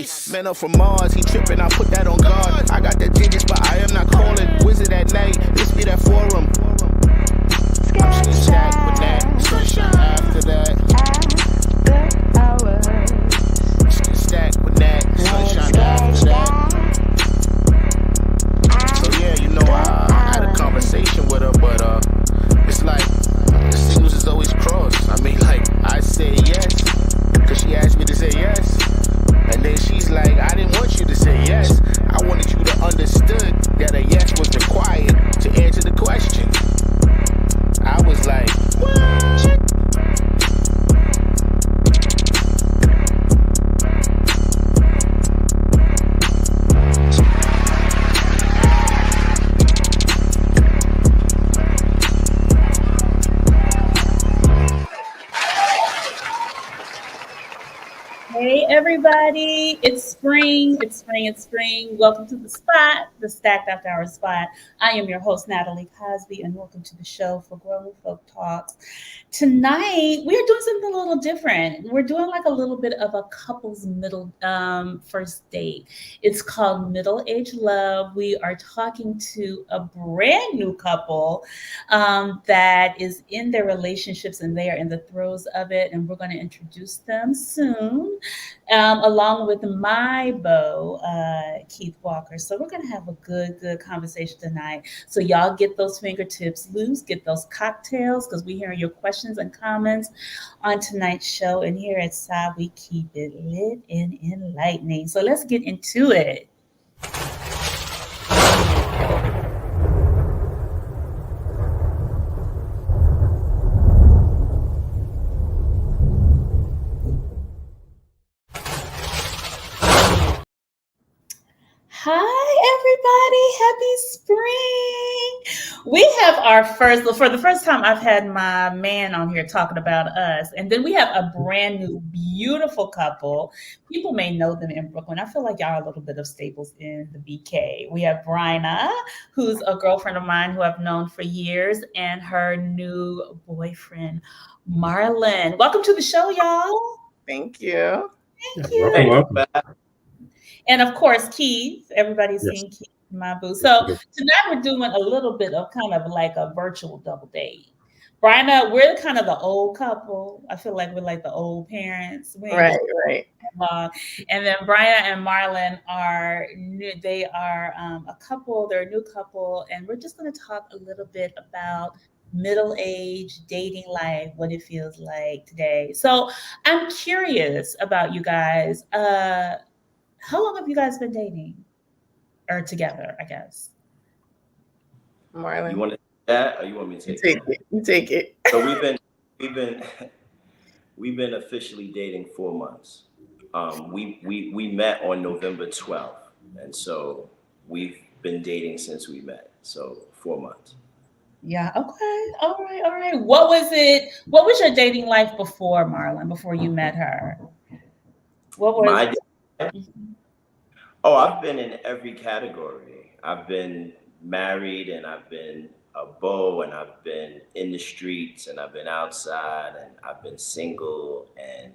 Man up from Mars, he tripping, I put that on guard. I got the digits, but I am not calling. Wizard at night, this be that forum. I'm just gonna stack with that, sunshine after that. Just gonna stack with that, sunshine after that. So yeah, you know, I had a conversation with her, but it's like the signals is always crossed. I mean, like, I say yes, cause she asked me to say yes. And then she's like, I didn't want you to say yes. I wanted you to understood that a yes was required to answer the question. I was like, what? Hey everybody, it's spring, it's spring, it's spring. Welcome to the spot, the Stacked After Hours spot. I am your host, Natalie Cosby, and welcome to the show for Grown Folk Talks. Tonight, we are doing something a little different. We're doing like a little bit of a couple's middle first date. It's called Middle Age Love. We are talking to a brand new couple that is in their relationships and they are in the throes of it. And we're going to introduce them soon. Along with my beau, Keith Walker. So we're going to have a good conversation tonight. So y'all get those fingertips loose, get those cocktails, because we're hearing your questions and comments on tonight's show. And here at SAB, we keep it lit and enlightening. So let's get into it. Hi, everybody. Happy spring. We have our for the first time, I've had my man on here talking about us. And then we have a brand new, beautiful couple. People may know them in Brooklyn. I feel like y'all are a little bit of staples in the BK. We have Bryna, who's a girlfriend of mine who I've known for years, and her new boyfriend, Marlon. Welcome to the show, y'all. Thank you. Thank you. Welcome. And of course, Keith. Everybody's seen Keith, my boo. So tonight we're doing a little bit of kind of like a virtual double date. Bryna, we're kind of the old couple. I feel like we're like the old parents. Right. And then Bryna and Marlon are new. They are a couple. They're a new couple, and we're just going to talk a little bit about middle-age dating life, what it feels like today. So I'm curious about you guys. How long have you guys been dating or together, I guess? Marlon. You want to take that or you want me to take it? You take it. So we've been officially dating 4 months. We met on November 12th. And so we've been dating since we met. So 4 months. Yeah. Okay. All right. What was your dating life before, Marlon, before you met her? What was I've been in every category. I've been married and I've been a beau and I've been in the streets and I've been outside and I've been single and,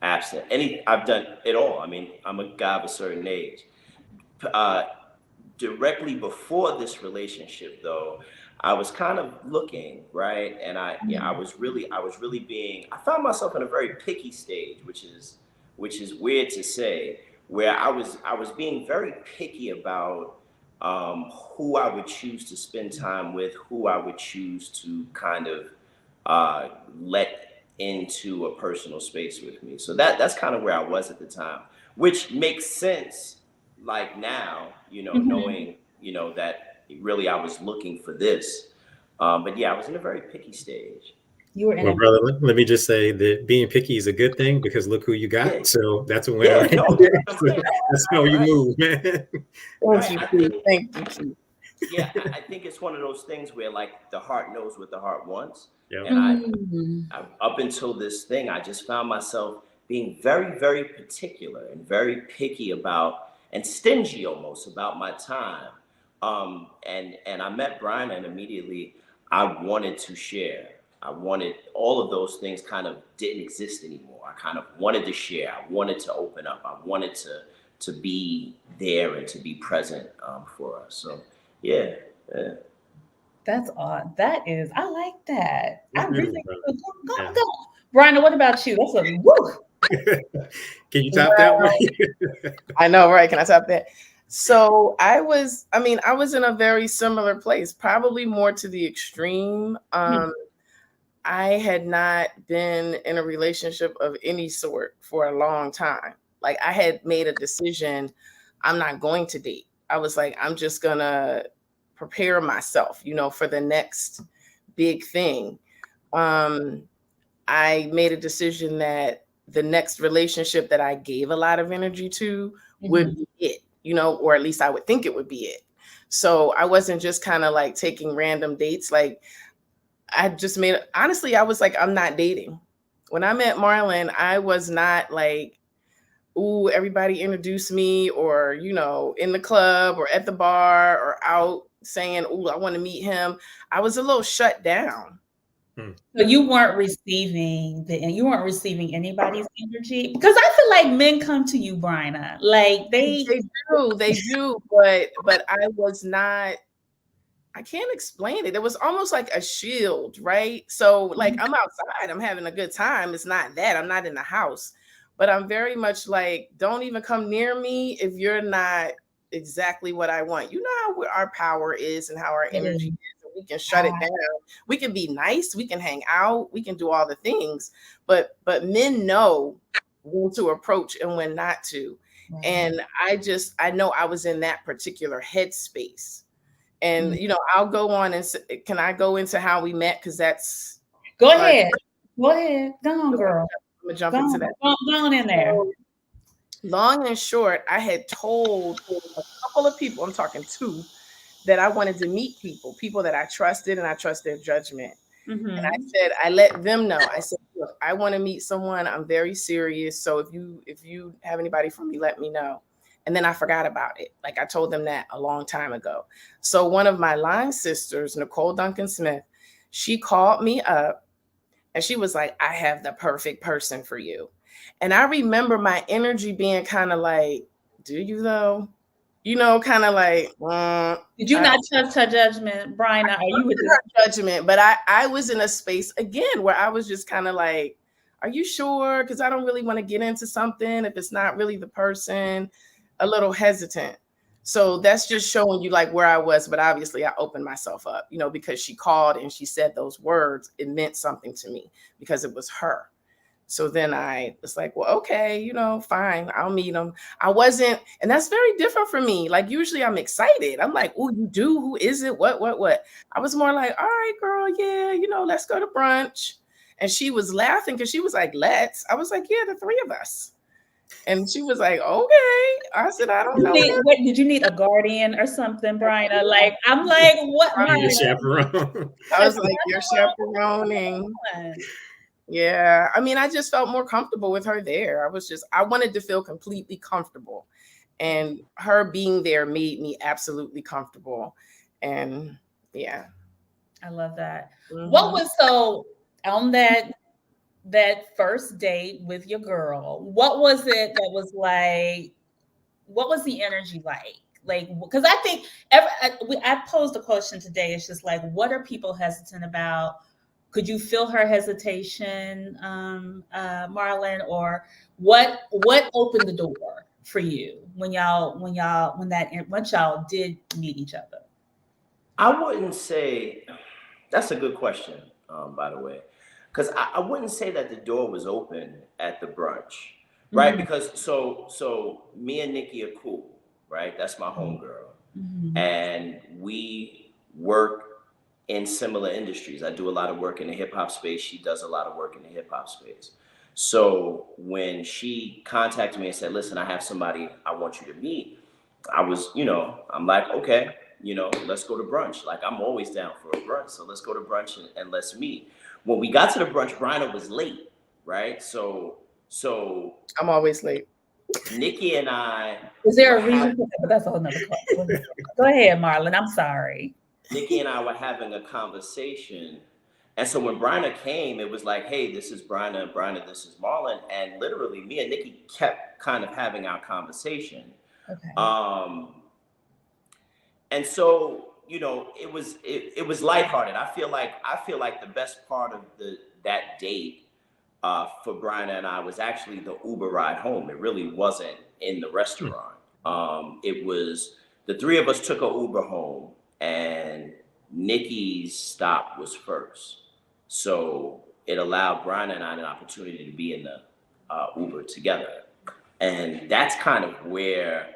absent. I've done it all. I mean, I'm a guy of a certain age. Directly before this relationship, though, I was kind of looking, right? And I found myself in a very picky stage, which is weird to say, where I was being very picky about who I would choose to spend time with, who I would choose to kind of let into a personal space with me. So that's kind of where I was at the time, which makes sense like now, knowing, that really I was looking for this. But yeah, I was in a very picky stage. Well, brother, let me just say that being picky is a good thing because look who you got. Yeah. So that's what that's how you move, man. Thank you. Yeah, I think it's one of those things where like the heart knows what the heart wants. Yep. And I up until this thing, I just found myself being very, very particular and very picky about and stingy almost about my time. And I met Bryna and immediately I wanted to share. I wanted all of those things kind of didn't exist anymore. I kind of wanted to share. I wanted to open up. I wanted to be there and to be present for us. So yeah. That's odd. That is, I like that. I really go. Bryna, what about you? That's a woo. Can you top that one? I know, right? Can I top that? So I was in a very similar place, probably more to the extreme. I had not been in a relationship of any sort for a long time. Like I had made a decision, I'm not going to date. I was like, I'm just gonna prepare myself, for the next big thing. I made a decision that the next relationship that I gave a lot of energy to would be it, or at least I would think it would be it. So I wasn't just kind of like taking random dates. Like honestly, I was like, I'm not dating. When I met Marlon, I was not like, ooh, everybody introduced me or, in the club or at the bar or out saying, ooh, I want to meet him. I was a little shut down. So you weren't receiving anybody's energy? Because I feel like men come to you, Bryna. Like they do, but I was not. I can't explain it. It was almost like a shield, right? So like I'm outside, I'm having a good time. It's not that I'm not in the house, but I'm very much like, don't even come near me if you're not exactly what I want. You know how our power is and how our energy is. We can shut it down. We can be nice. We can hang out. We can do all the things, but men know when to approach and when not to. And I know I was in that particular headspace. And, I'll go on and can I go into how we met? Because that's. Go ahead. Go on, girl. I'm going to jump into that. Go on in there. So, long and short, I had told a couple of people, I'm talking 2, that I wanted to meet people that I trusted and I trust their judgment. And I said, I let them know. I said, look, I want to meet someone. I'm very serious. So if you have anybody for me, let me know. And then I forgot about it. Like I told them that a long time ago. So one of my line sisters, Nicole Duncan Smith, she called me up and she was like, I have the perfect person for you. And I remember my energy being kind of like, do you though? Kind of like, did you not trust her judgment, Bryna? Are you with her judgment? But I was in a space again where I was just kind of like, are you sure? Because I don't really want to get into something if it's not really the person. A little hesitant. So that's just showing you like where I was. But obviously I opened myself up, because she called and she said those words. It meant something to me because it was her. So then I was like, well, okay, fine, I'll meet him. I wasn't, and that's very different for me. Like usually I'm excited. I'm like, oh, you do? Who is it? What? I was more like, all right, girl, yeah, let's go to brunch. And she was laughing because she was like, let's. I was like, yeah, the 3 of us. And she was like, okay. I said, I don't know. Did you need a guardian or something, Bryna? Like, I'm like, what? Your chaperone. I was like, you're chaperoning. Yeah. I mean, I just felt more comfortable with her there. I wanted to feel completely comfortable. And her being there made me absolutely comfortable. And yeah. I love that. What was so on that first date with your girl? What was it that was like? What was the energy like? Like, because I think I posed a question today. It's just like, what are people hesitant about? Could you feel her hesitation, Marlon, or what opened the door for you once y'all did meet each other? I wouldn't say that's a good question, by the way, because I wouldn't say that the door was open at the brunch, right? Because so me and Nikki are cool, right? That's my homegirl, and we work in similar industries. I do a lot of work in the hip hop space. She does a lot of work in the hip hop space. So when she contacted me and said, listen, I have somebody I want you to meet, I was, I'm like, okay, let's go to brunch. Like I'm always down for a brunch. So let's go to brunch and let's meet. When we got to the brunch, Bryna was late, right? So I'm always late. Nikki and I. Is there a reason? But that's a whole nother question. Go ahead, Marlon. I'm sorry. Nikki and I were having a conversation, And so when Bryna came, it was like, hey, this is Bryna, this is Marlon. And literally me and Nikki kept kind of having our conversation. Okay. And so, you know, it was lighthearted. I feel like the best part of that date for Bryna and I was actually the Uber ride home. It really wasn't in the restaurant. It was the three of us took an Uber home, and Nikki's stop was first. So it allowed Bryna and I an opportunity to be in the Uber together. And that's kind of where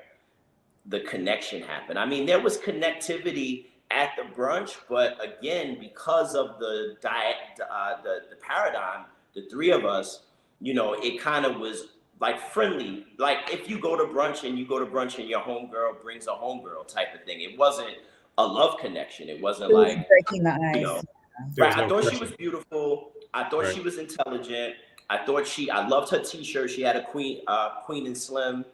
the connection happened. I mean, there was connectivity at the brunch, but again, because of the paradigm, the three of us, you know, it kind of was like friendly. Like if you go to brunch and your homegirl brings a homegirl type of thing. It wasn't a love connection. It wasn't like breaking the ice. You know, right. I thought she was beautiful. I thought she was intelligent. I loved her t-shirt. She had a Queen and Slim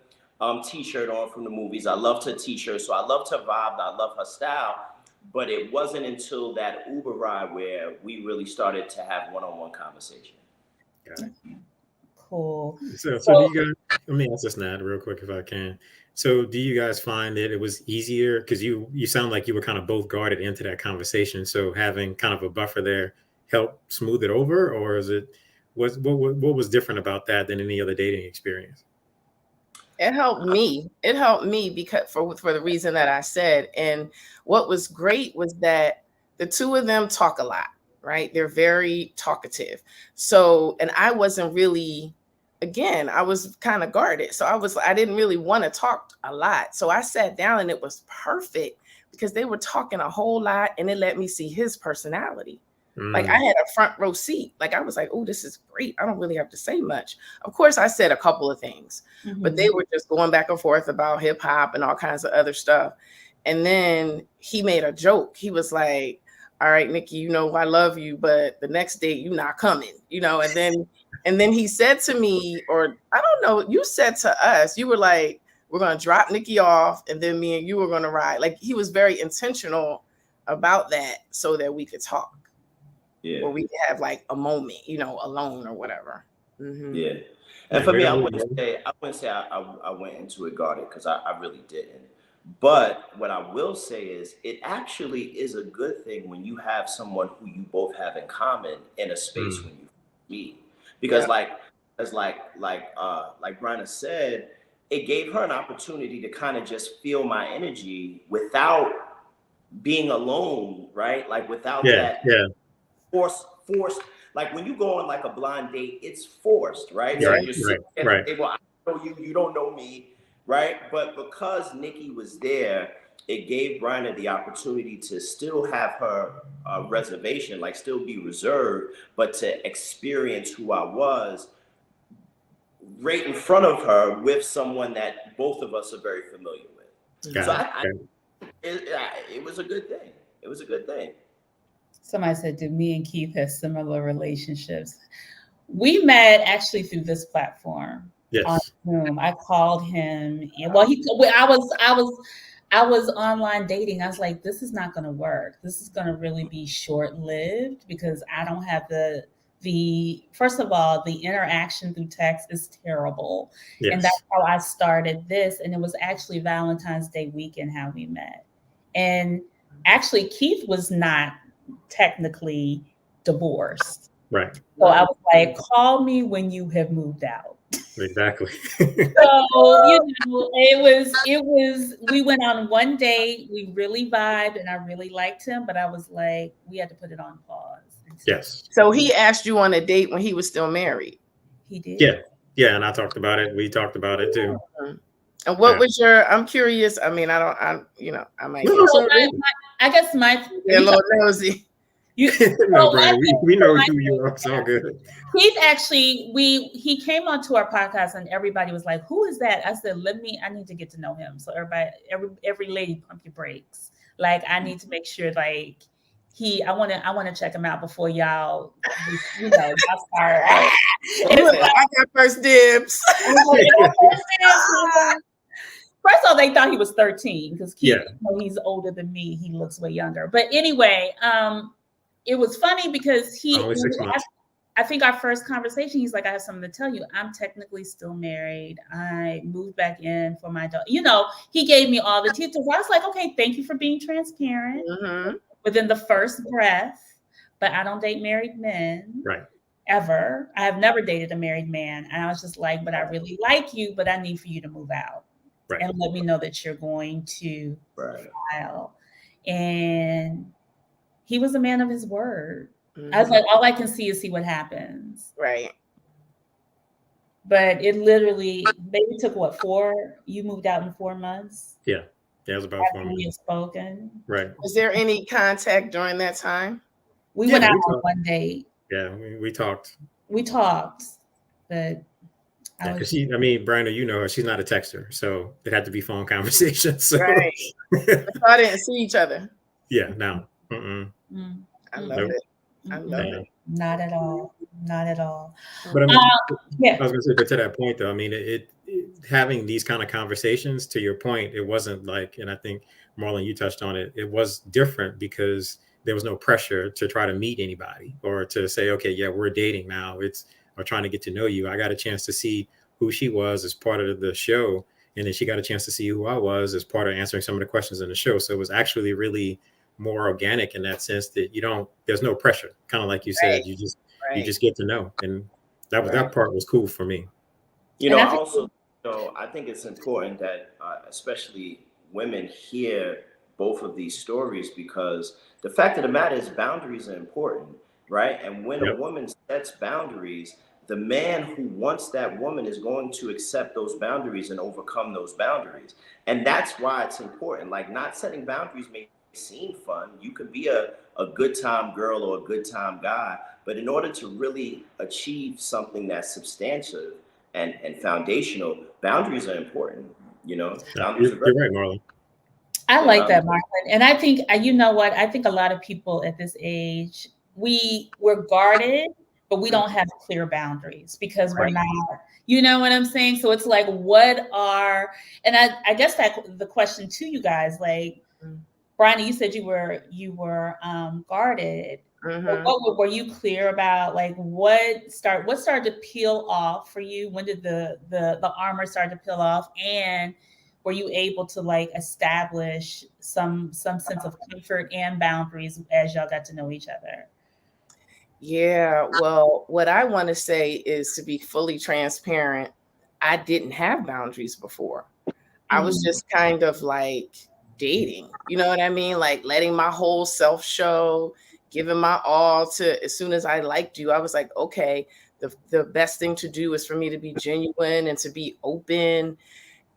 t-shirt on from the movies. I loved her t-shirt. So I loved her vibe. I loved her style. But it wasn't until that Uber ride where we really started to have one-on-one conversation. Got it. Cool. So do you guys, let me ask this, Nat, real quick if I can. So do you guys find that it was easier, because you sound like you were kind of both guarded into that conversation, so having kind of a buffer there helped smooth it over, or what was different about that than any other dating experience? It helped me. It helped me because for the reason that I said. And what was great was that the two of them talk a lot, right? They're very talkative. So, and I wasn't really, again, I was kind of guarded. So I didn't really want to talk a lot. So I sat down and it was perfect because they were talking a whole lot and it let me see his personality. Like I had a front row seat. Like I was like, oh, this is great. I don't really have to say much. Of course, I said a couple of things, but they were just going back and forth about hip hop and all kinds of other stuff. And then he made a joke. He was like, all right, Nikki, you know, I love you, but the next day you're not coming, you know? And then he said to me, or I don't know, you said to us, you were like, we're going to drop Nikki off and then me and you were going to ride. Like he was very intentional about that so that we could talk. Yeah. Or we could have like a moment, you know, alone or whatever. Yeah. And for me, I wouldn't say I went into it guarded, because I really didn't. But what I will say is it actually is a good thing when you have someone who you both have in common in a space when you meet. Because like Bryna said, it gave her an opportunity to kind of just feel my energy without being alone, right? Like without that forced, like when you go on like a blind date, it's forced, right? So you're sitting at the table, I know you, you don't know me, right? But because Nikki was there, it gave Bryna the opportunity to still have her reservation, like still be reserved, but to experience who I was right in front of her with someone that both of us are very familiar with. It was a good thing. It was a good thing. Somebody said, do me and Keith have similar relationships? We met actually through this platform. Yes. On Zoom. I called him, and I was online dating. I was like, this is not going to work. This is going to really be short-lived because I don't have the first of all, the interaction through text is terrible. Yes. And that's how I started this. And it was actually Valentine's Day weekend how we met. And actually Keith was not technically divorced. Right. So I was like, call me when you have moved out. Exactly. So, you know, it was, we went on one date, we really vibed and I really liked him, but I was like, we had to put it on pause. Yes. So he asked you on a date when he was still married. He did. Yeah. Yeah. And I talked about it. We talked about it too. And what was I'm curious. I mean, I might. I guess my a little nosy. No, Bryna, we know who you are. It's all good. Keith actually, he came onto our podcast and everybody was like, "Who is that?" I said, I need to get to know him. So every lady, pump your brakes. Like I need to make sure, like I want to check him out before y'all, you know, y'all start. I got first dibs. First of all, they thought he was 13 because Keith, he's older than me. He looks way younger. But anyway, it was funny because Only 6 months. I think our first conversation, he's like, I have something to tell you. I'm technically still married. I moved back in for my daughter. He gave me all the details. I was like, okay, thank you for being transparent within the first breath, but I don't date married men. Right. Ever. I have never dated a married man. And I was just like, but I really like you, but I need for you to move out. Right. And let me know that you're going to file. And he was a man of his word. I was like, all I can see is see what happens. Right. But it literally maybe took you moved out in 4 months? Yeah. Yeah, it was about 4 months. We had spoken. Right. Was there any contact during that time? We went out on one date. Yeah, we talked. We talked, but because Bryna, you know her, she's not a texter, so it had to be phone conversations. So. Right. I didn't see each other. Yeah, no. I love it. I love it. Not at all. Not at all. But I was going to say, but to that point, though, I mean, it having these kind of conversations, to your point, it wasn't like, and I think Marlon, you touched on it. It was different because there was no pressure to try to meet anybody or to say, okay, yeah, we're dating now. Or trying to get to know you. I got a chance to see who she was as part of the show. And then she got a chance to see who I was as part of answering some of the questions in the show. So it was actually really more organic in that sense that there's no pressure. Kind of like you said, you just get to know. And that part was cool for me. I think it's important that especially women hear both of these stories, because the fact of the matter is boundaries are important, right? And when a woman sets boundaries, the man who wants that woman is going to accept those boundaries and overcome those boundaries. And that's why it's important. Like, not setting boundaries may seem fun. You could be a good time girl or a good time guy, but in order to really achieve something that's substantial and foundational, boundaries are important. Boundaries are you're right, Marlon. I like that, Marlon. And I think, you know what? I think a lot of people at this age, we're guarded, but we don't have clear boundaries because we're not, you know what I'm saying? So it's like, and I guess that the question to you guys, like, Bryna, you said you were guarded. What were you clear about? Like, what started to peel off for you? When did the armor start to peel off? And were you able to like establish some sense of comfort and boundaries as y'all got to know each other? Yeah, well, what I want to say is, to be fully transparent, I didn't have boundaries before. I was just kind of like dating, you know what I mean? Like letting my whole self show, giving my all to, as soon as I liked you, I was like, okay, the best thing to do is for me to be genuine and to be open.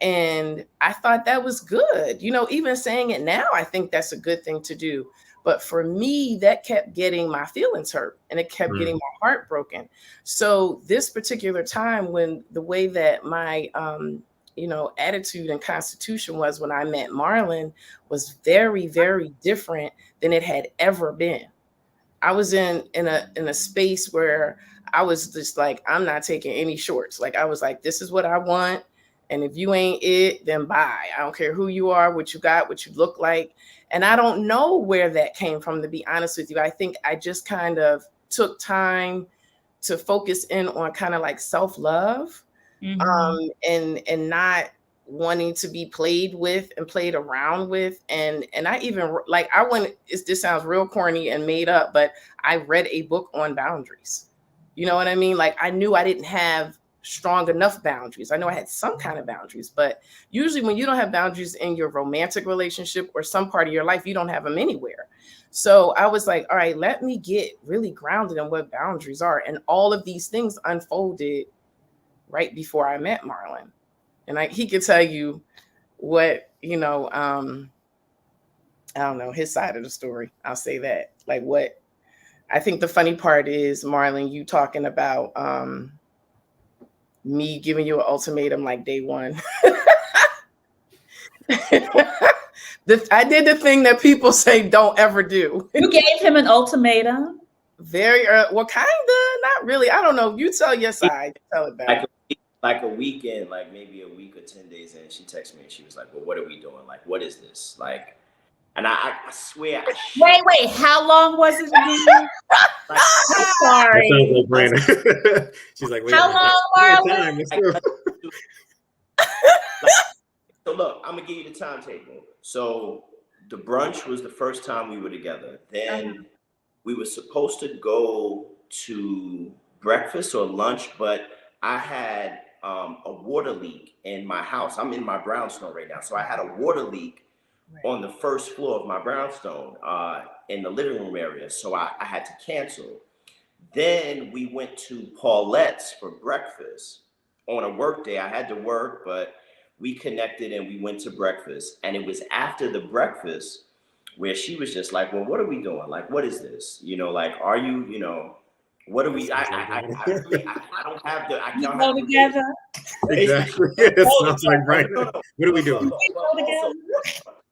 And I thought that was good. Even saying it now, I think that's a good thing to do. But for me, that kept getting my feelings hurt and it kept getting my heart broken. So this particular time, when the way that my, attitude and constitution was when I met Marlon was very, very different than it had ever been. I was in a space where I was just like, I'm not taking any shorts. Like, I was like, this is what I want. And if you ain't it, then bye. I don't care who you are, what you got, what you look like. And I don't know where that came from, to be honest with you. I think I just kind of took time to focus in on kind of like self-love, and not wanting to be played with and played around with. And I even like, this sounds real corny and made up, but I read a book on boundaries. You know what I mean? Like, I knew I didn't have strong enough boundaries. I know I had some kind of boundaries, but usually when you don't have boundaries in your romantic relationship or some part of your life, you don't have them anywhere. So I was like, all right, let me get really grounded in what boundaries are. And all of these things unfolded right before I met Marlon. And he could tell you what, I don't know, his side of the story. I'll say that. Like, what I think the funny part is, Marlon, you talking about me giving you an ultimatum like day one. I did the thing that people say don't ever do. You gave him an ultimatum? Very well, kind of, not really. I don't know. You tell your side. Tell it back. Like a weekend, like maybe a week or 10 days in, she texted me and she was like, well, what are we doing? Like, what is this? Like, And I swear. Wait. How long was it again? Like, I'm sorry. That sounds like Bryna. She's like, wait How a minute. long, Marlon? Time. Let's go. So look, I'm gonna give you the timetable. So the brunch was the first time we were together. Then we were supposed to go to breakfast or lunch, but I had a water leak in my house. I'm in my brownstone right now, so I had a water leak on the first floor of my brownstone in the living room area. So I had to cancel. Then we went to Paulette's for breakfast on a work day. I had to work, but we connected and we went to breakfast. And it was after the breakfast where she was just like, well, what are we doing? Like, what is this? You know, like, are you, you know, what are we? I don't have the. I don't have together. Exactly. It sounds like Bryna. What are we doing?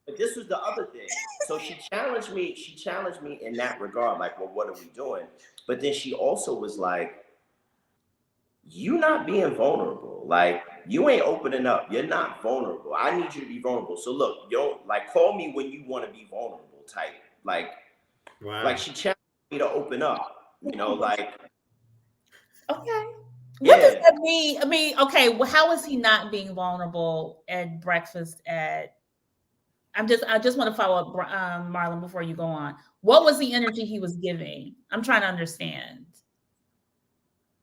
But this was the other thing. So she challenged me. She challenged me in that regard. Like, well, what are we doing? But then she also was like, you not being vulnerable. Like, you ain't opening up. You're not vulnerable. I need you to be vulnerable. So look, you don't like call me when you want to be vulnerable type. Like, wow. Like she challenged me to open up. You know, like. Okay. What does that mean? I mean, okay, well, how is he not being vulnerable at breakfast at I just want to follow up, Marlon, before you go on. What was the energy he was giving? I'm trying to understand.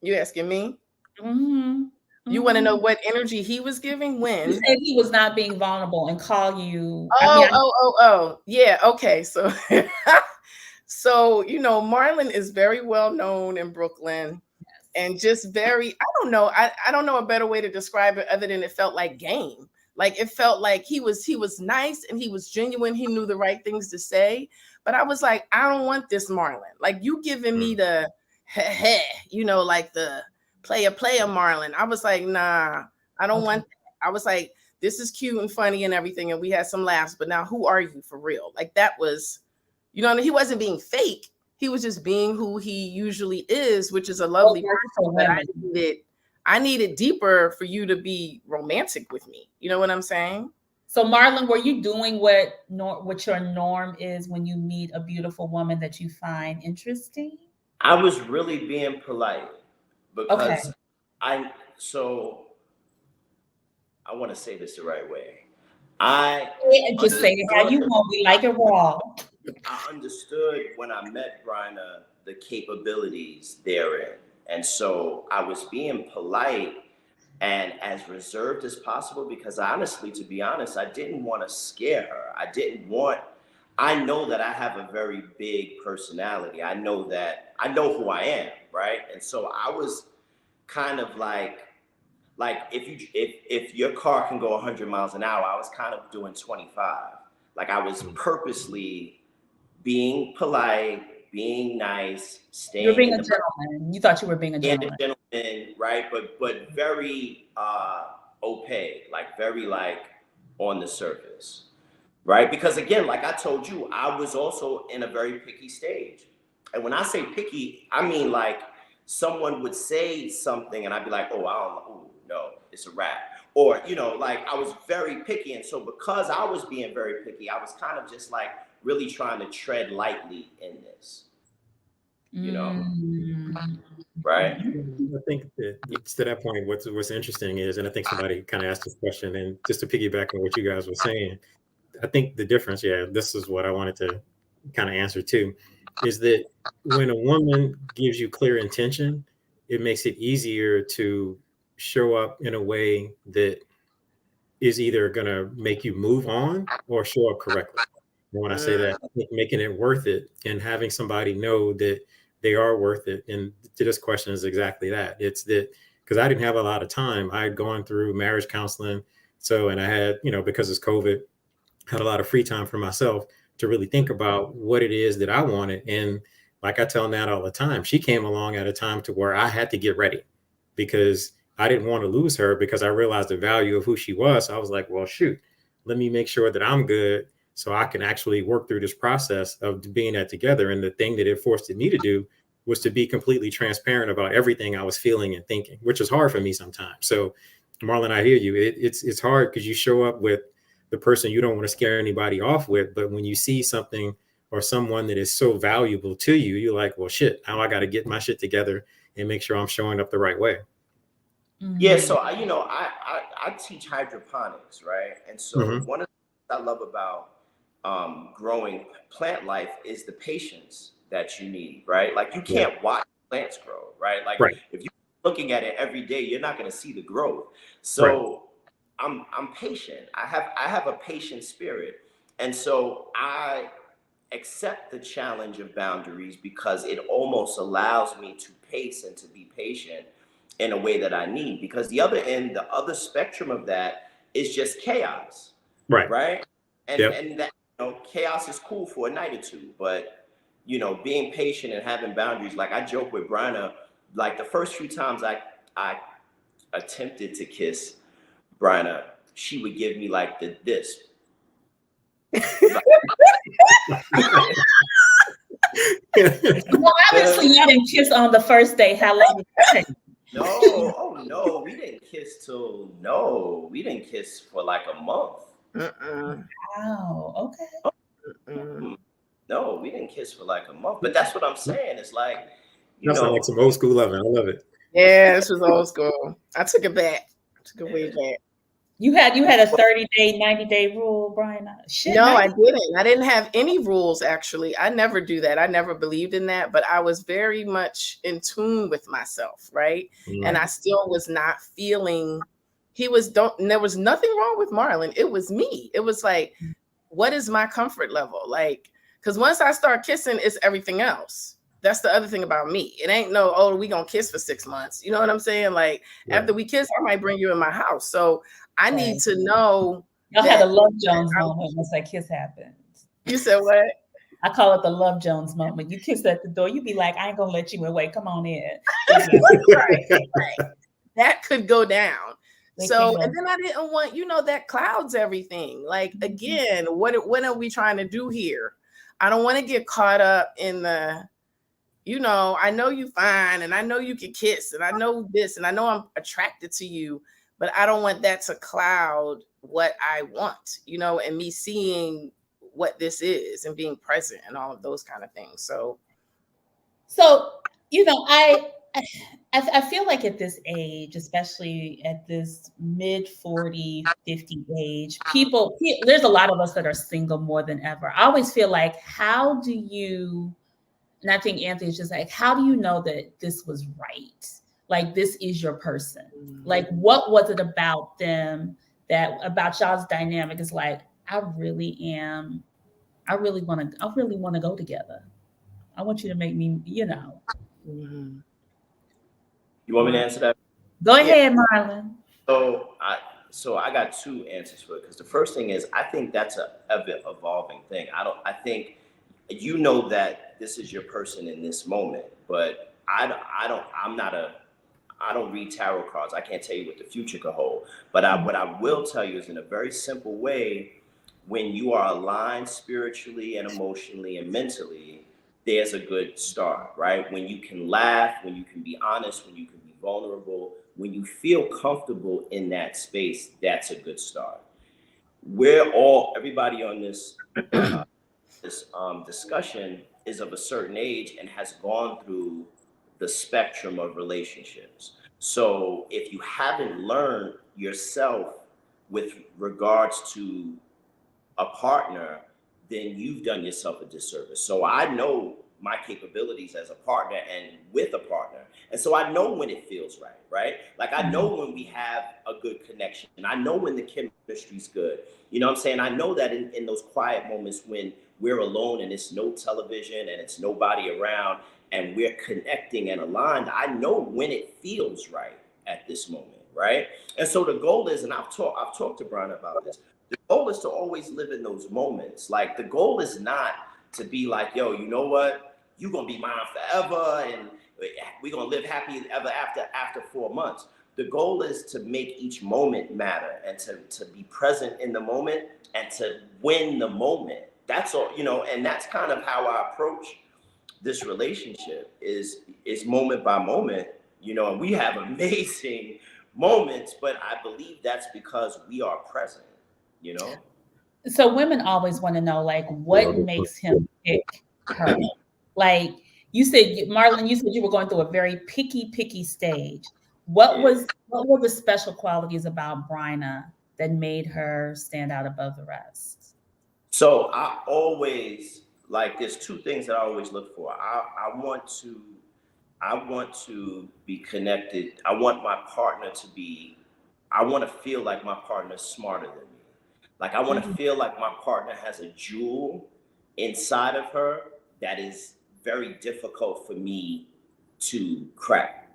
You asking me? Mm-hmm. You want to know what energy he was giving when? He said he was not being vulnerable and call you. Yeah. Okay. So, so, you know, Marlon is very well known in Brooklyn and just very, I don't know. I don't know a better way to describe it other than it felt like game. Like it felt like he was nice and he was genuine. He knew the right things to say. But I was like, I don't want this Marlon. Like you giving me the, you know, like the player Marlon. I was like, nah, I don't want that. I was like, this is cute and funny and everything. And we had some laughs, but now who are you for real? Like that was, you know, he wasn't being fake. He was just being who he usually is, which is a lovely person. But I needed deeper for you to be romantic with me. You know what I'm saying? So Marlon, were you doing what your norm is when you meet a beautiful woman that you find interesting? I was really being polite because I want to say this the right way. Just say it how you want. We like it raw. I understood when I met Bryna the capabilities therein. And so I was being polite and as reserved as possible because honestly, to be honest, I didn't want to scare her. I know that I have a very big personality. I know who I am, right? And so I was kind of like if your car can go 100 miles an hour, I was kind of doing 25. Like I was purposely being polite, being nice, staying. You're being a gentleman. You thought you were being a gentleman. Yeah, a gentleman, right? But very opaque, like very like on the surface, right? Because again, like I told you, I was also in a very picky stage. And when I say picky, I mean like someone would say something and I'd be like, oh, I don't know. No, it's a wrap. Or, you know, like I was very picky. And so because I was being very picky, I was kind of just like really trying to tread lightly in this, you know? Right. I think that to that point, what's interesting is, and I think somebody kind of asked this question, and just to piggyback on what you guys were saying, I think the difference, this is what I wanted to kind of answer too, is that when a woman gives you clear intention, it makes it easier to show up in a way that is either going to make you move on or show up correctly. And when I say that, I think making it worth it and having somebody know that they are worth it. And to this question is exactly that. It's that because I didn't have a lot of time. I had gone through marriage counseling. So, and I had, because it's COVID, had a lot of free time for myself to really think about what it is that I wanted. And like I tell Nat all the time, she came along at a time to where I had to get ready because I didn't want to lose her because I realized the value of who she was. So I was like, well, shoot, let me make sure that I'm good so I can actually work through this process of being that together. And the thing that it forced me to do was to be completely transparent about everything I was feeling and thinking, which is hard for me sometimes. So Marlon, I hear you. It's hard because you show up with the person you don't want to scare anybody off with. But when you see something or someone that is so valuable to you, you're like, well, shit, now I got to get my shit together and make sure I'm showing up the right way. Yeah, so I teach hydroponics, right? And so one of the things I love about growing plant life is the patience that you need, right? Like you can't watch plants grow, right? Like if you're looking at it every day, you're not going to see the growth. So I'm patient. I have a patient spirit, and so I accept the challenge of boundaries because it almost allows me to pace and to be patient in a way that I need. Because the other end, the other spectrum of that is just chaos, right? And that, you know, chaos is cool for a night or two, but you know, being patient and having boundaries. Like I joke with Bryna, like the first few times I attempted to kiss Bryna, she would give me like this. Well, obviously you didn't kiss on the first day. How long did it take? No, oh no, we didn't kiss for like a month. Wow, okay. No, we didn't kiss for like a month. But that's what I'm saying. It's like, you know, like some old school loving. I love it. Yeah, this was old school. I took it back. Took it way back. You had a 30-day, 90-day rule, Bryna? No, I didn't. I didn't have any rules, actually. I never do that. I never believed in that, but I was very much in tune with myself, right? And I still was not feeling there was nothing wrong with Marlon. It was me. It was like, what is my comfort level? Like, because once I start kissing, it's everything else. That's the other thing about me. It ain't no, oh, we gonna kiss for 6 months. You know what I'm saying? Like after we kiss, I might bring you in my house. So I need to know. Y'all had a Love Jones moment once that kiss happened. You said what? I call it the Love Jones moment. You kiss at the door, you be like, I ain't gonna let you in. Wait, come on in. Right. That could go down. And then I didn't want, that clouds everything. Like, again, what are we trying to do here? I don't want to get caught up in the, I know you fine and I know you can kiss and I know this and I know I'm attracted to you, but I don't want that to cloud what I want, and me seeing what this is and being present and all of those kind of things. So I feel like at this age, especially at this mid 40, 50 age, there's a lot of us that are single more than ever. I always feel like, and I think Anthony's just like, how do you know that this was right? Like, this is your person. Like, what was it about them about y'all's dynamic is like, I really want to go together. I want you to make me, You want me to answer that? Go ahead, Marlon. So I got two answers for it, because the first thing is, I think that's a evolving thing. I think that this is your person in this moment, but I don't read tarot cards. I can't tell you what the future could hold. But what I will tell you is, in a very simple way, when you are aligned spiritually and emotionally and mentally, there's a good start, right? When you can laugh, when you can be honest, when you can be vulnerable, when you feel comfortable in that space, that's a good start. Everybody on this discussion is of a certain age and has gone through the spectrum of relationships. So if you haven't learned yourself with regards to a partner, then you've done yourself a disservice. So I know my capabilities as a partner and with a partner. And so I know when it feels right? Like, I know when we have a good connection, and I know when the chemistry's good. You know what I'm saying? I know that in those quiet moments when we're alone and it's no television and it's nobody around and we're connecting and aligned, I know when it feels right at this moment, right? And so the goal is, and I've talked to Bryna about this, the goal is to always live in those moments. Like, the goal is not to be like, yo, you know what? You're going to be mine forever and we're going to live happy ever after 4 months. The goal is to make each moment matter and to be present in the moment and to win the moment. That's all, and that's kind of how I approach this relationship is moment by moment, and we have amazing moments, but I believe that's because we are present, So women always want to know, like, what makes him pick her? Like you said, Marlon, you said you were going through a very picky stage. What were the special qualities about Bryna that made her stand out above the rest? So I always like there's two things that I always look for. I want to be connected. I want to feel like my partner's smarter than me. Like I want to Mhm. feel like my partner has a jewel inside of her that is very difficult for me to crack.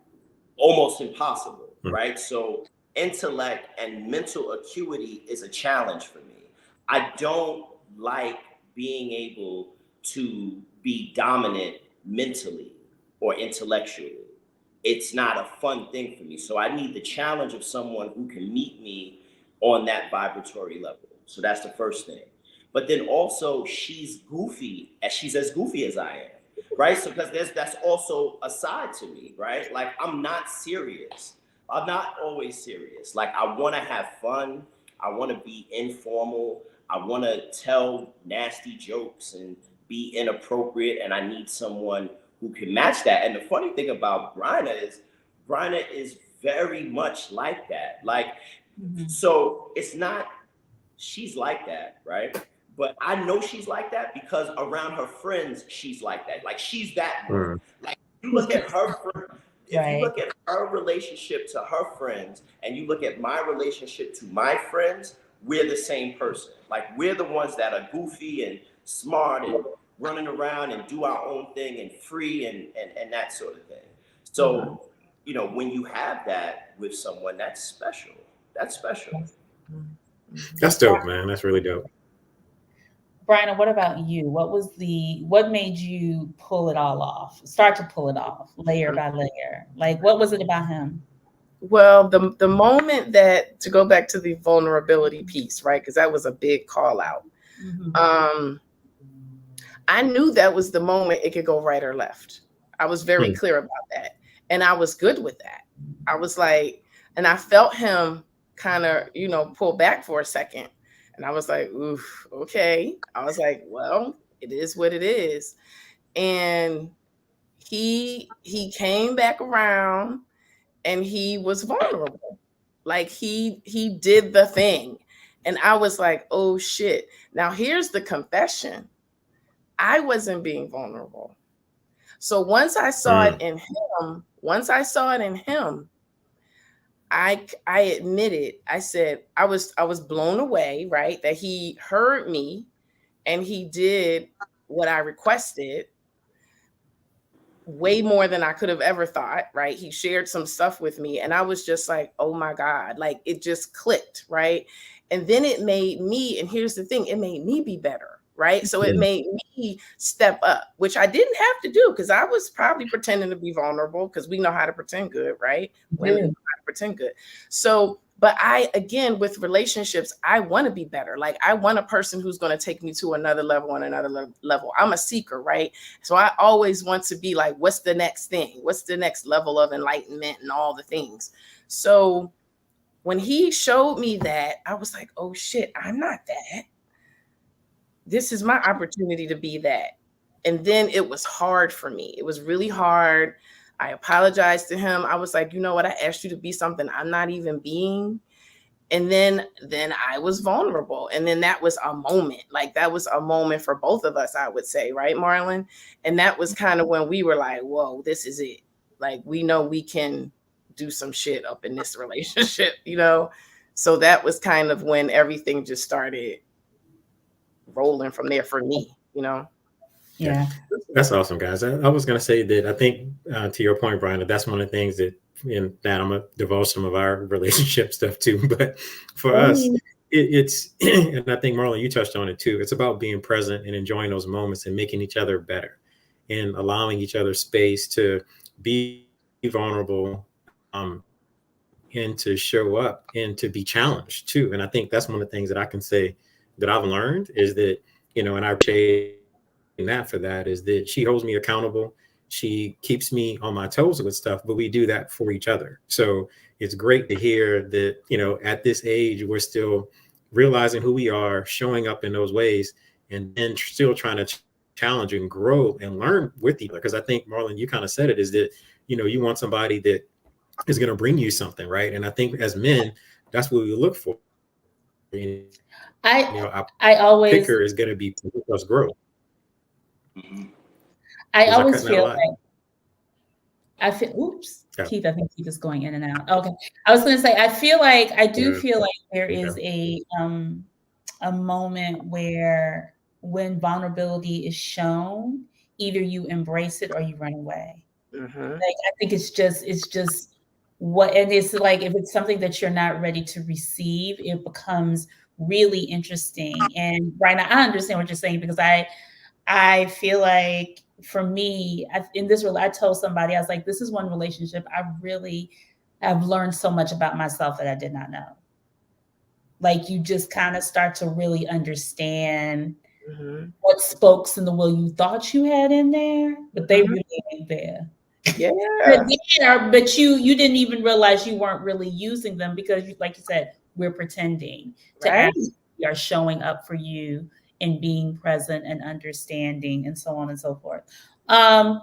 Almost impossible, right? So intellect and mental acuity is a challenge for me. I don't like being able to be dominant mentally or intellectually. It's not a fun thing for me. So I need the challenge of someone who can meet me on that vibratory level. So that's the first thing. But then also she's as goofy as I am, right? So because that's also a side to me, right? Like I'm not serious. I'm not always serious. Like I want to have fun. I want to be informal. I want to tell nasty jokes and be inappropriate, and I need someone who can match that. And the funny thing about Bryna is very much like that. Like, Mhm. so it's not she's like that, right? But I know she's like that because around her friends, she's like that. Like she's that way. Like you look at if you Right. look at her relationship to her friends and you look at my relationship to my friends, we're the same person. Like we're the ones that are goofy and smart and running around and do our own thing and free and that sort of thing. So, when you have that with someone, that's special. That's special. That's dope, man. That's really dope. Bryna, what about you? What made you pull it all off? Start to pull it off, layer by layer. Like, what was it about him? Well, the moment that, to go back to the vulnerability piece, right? Because that was a big call out. Mhm. I knew that was the moment it could go right or left. I was very clear about that. And I was good with that. I was like, and I felt him kind of, pull back for a second. And I was like, oof, okay. I was like, well, it is what it is. And he came back around and he was vulnerable. Like he did the thing. And I was like, oh shit. Now here's the confession. I wasn't being vulnerable. So once I saw it in him, I admitted, I said I was blown away, right? That he heard me and he did what I requested way more than I could have ever thought, right? He shared some stuff with me and I was just like, oh my God, like it just clicked, right? And then it made me, and here's the thing, it made me be better, right? So it made me step up, which I didn't have to do because I was probably pretending to be vulnerable because we know how to pretend good, right? Women know how to pretend good. So, but again, with relationships, I want to be better. Like I want a person who's going to take me to another level and another level. I'm a seeker, right? So I always want to be like, what's the next thing? What's the next level of enlightenment and all the things? So when he showed me that, I was like, oh shit, I'm not that. This is my opportunity to be that. And then it was hard for me. It was really hard. I apologized to him. I was like, you know what? I asked you to be something I'm not even being. And then I was vulnerable. And then that was a moment. Like that was a moment for both of us, I would say, right, Marlon? And that was kind of when we were like, whoa, this is it. Like we know we can do some shit up in this relationship, So that was kind of when everything just started rolling from there for me. Yeah. That's awesome, guys. I was going to say that I think, to your point, Brian, that's one of the things that, that I'm going to divulge some of our relationship stuff too. But for us, it's, and I think Marlon, you touched on it too. It's about being present and enjoying those moments and making each other better and allowing each other space to be vulnerable, and to show up and to be challenged too. And I think that's one of the things that I can say that I've learned is that, and I appreciate that for that is that she holds me accountable. She keeps me on my toes with stuff, but we do that for each other. So it's great to hear that, at this age, we're still realizing who we are, showing up in those ways, and then still trying to challenge and grow and learn with each other. Because I think, Marlon, you kind of said it, is that, you want somebody that is going to bring you something, right? And I think as men, that's what we look for. Our I always picker is going to be to help us grow. I Was I always cutting out a feel lot? like oops, Yeah. Keith, I think Keith is going in and out. Okay. I was gonna say I do Yeah. feel like there Okay. is a moment where when vulnerability is shown, either you embrace it or you run away. Like I think it's just what, and it's like if it's something that you're not ready to receive, it becomes really interesting. And Bryna, I understand what you're saying, because I feel like for me, I told somebody, I was like, this is one relationship I really have learned so much about myself that I did not know. Like you just kind of start to really understand what spokes in the wheel you thought you had in there, but they really ain't there. Yeah. But you didn't even realize you weren't really using them, because like you said, we're pretending to actually are showing up for you and being present and understanding and so on and so forth. I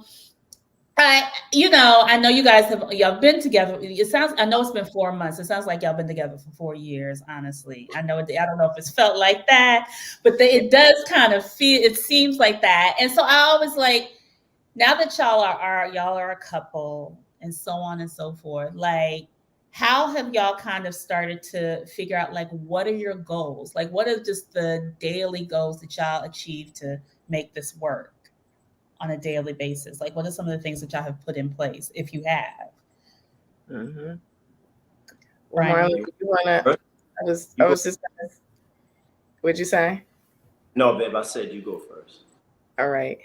know you guys y'all been together. I know it's been 4 months. It sounds like y'all been together for 4 years, honestly. I don't know if it's felt like that, but it does kind of it seems like that. And so I always like, now that y'all are a couple and so on and so forth, like how have y'all kind of started to figure out, like, what are your goals? Like, what are just the daily goals that y'all achieve to make this work on a daily basis? Like, what are some of the things that y'all have put in place, if you have? Well, Bryna, Marlon, you wanna? I was just. What'd you say? No, babe, I said you go first. All right.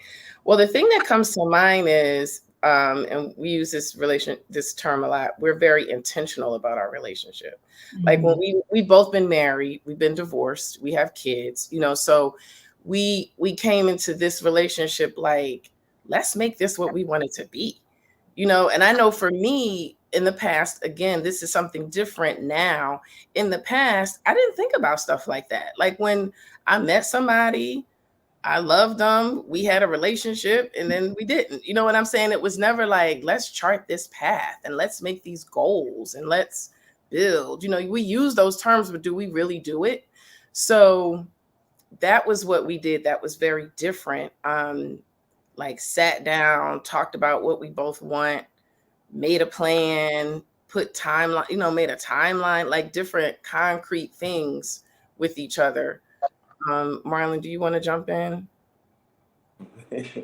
Well, the thing that comes to mind is, and we use this term a lot, we're very intentional about our relationship. Like when we've both been married, we've been divorced, we have kids, so we came into this relationship like, let's make this what we want it to be, and I know for me in the past, again, this is something different now. In the past, I didn't think about stuff like that. Like when I met somebody, I loved them, we had a relationship, and then we didn't. You know what I'm saying? It was never like, let's chart this path and let's make these goals and let's build. We use those terms, but do we really do it? So that was what we did. That was very different. Like sat down, talked about what we both want, made a plan, put timeline, made a timeline, like different concrete things with each other. Marlon, do you want to jump in? But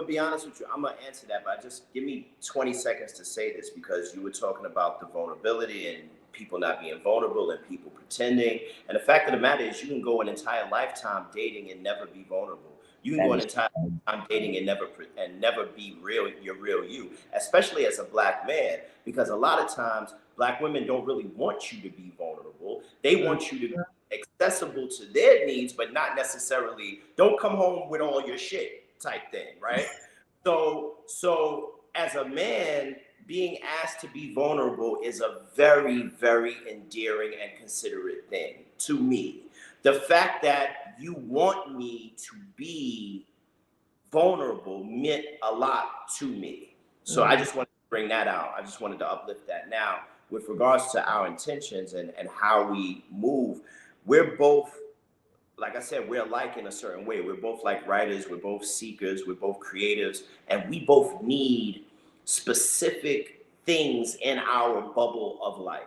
be honest with you, I'm gonna answer that, but just give me 20 seconds to say this, because you were talking about the vulnerability and people not being vulnerable and people pretending. And the fact of the matter is, you can go an entire lifetime dating and never be vulnerable. You can go an entire time dating and never be your real you, especially as a Black man, because a lot of times Black women don't really want you to be vulnerable. They want you to be accessible to their needs, but not necessarily don't come home with all your shit type thing, right? So as a man, being asked to be vulnerable is a very, very endearing and considerate thing to me. The fact that you want me to be vulnerable meant a lot to me. So I just wanted to bring that out. I just wanted to uplift that. Now, with regards to our intentions and how we move, we're both, like I said, we're alike in a certain way. We're both like writers, we're both seekers, we're both creatives, and we both need specific things in our bubble of life.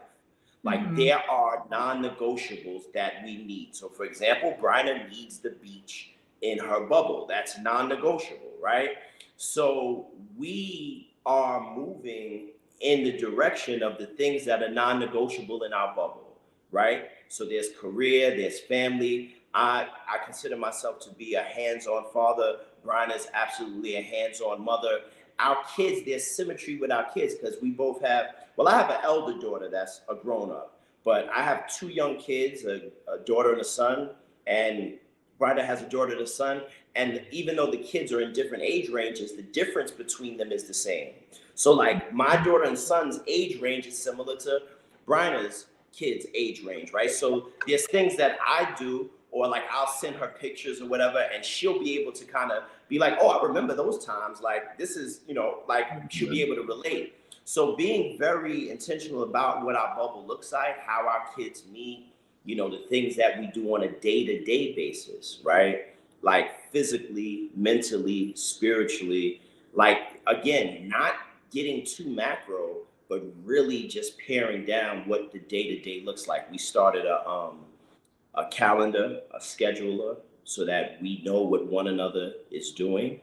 Like there are non-negotiables that we need. So for example, Bryna needs the beach in her bubble. That's non-negotiable, right? So we are moving in the direction of the things that are non-negotiable in our bubble, right? So there's career, there's family. I consider myself to be a hands-on father. Bryna is absolutely a hands-on mother. Our kids, there's symmetry with our kids because we both have, I have an elder daughter that's a grown-up, but I have two young kids, a daughter and a son, and Bryna has a daughter and a son, and even though the kids are in different age ranges, the difference between them is the same. So like my daughter and son's age range is similar to Bryna's kids' age range, right? So there's things that I do, or like I'll send her pictures or whatever, and she'll be able to kind of be like, oh, I remember those times. Like this is, you know, like she'll be able to relate. So being very intentional about what our bubble looks like, how our kids meet, you know, the things that we do on a day-to-day basis, right? Like physically, mentally, spiritually, like again, not getting too macro, but really just paring down what the day-to-day looks like. We started a calendar, a scheduler, so that we know what one another is doing.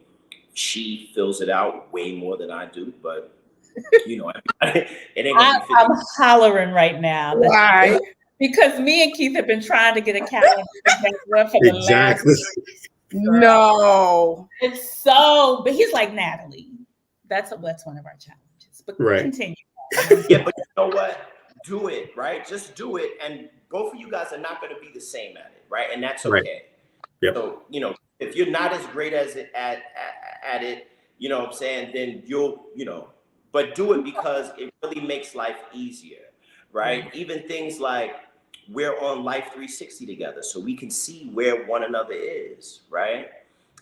She fills it out way more than I do, but you know, it ain't gonna be I'm hollering right now. Why? Because me and Keith have been trying to get a calendar for the Exactly. No. It's so, but he's like, Natalie, that's one of our challenges. But Right. continue. Yeah, but you know what? Do it, right? Just do it. And both of you guys are not going to be the same at it, right? And that's okay. Right. Yep. So, you know, if you're not as great as it at it, you know what I'm saying, then you'll, you know, but do it because it really makes life easier, right? Mm-hmm. Even things like we're on Life 360 together, so we can see where one another is, right?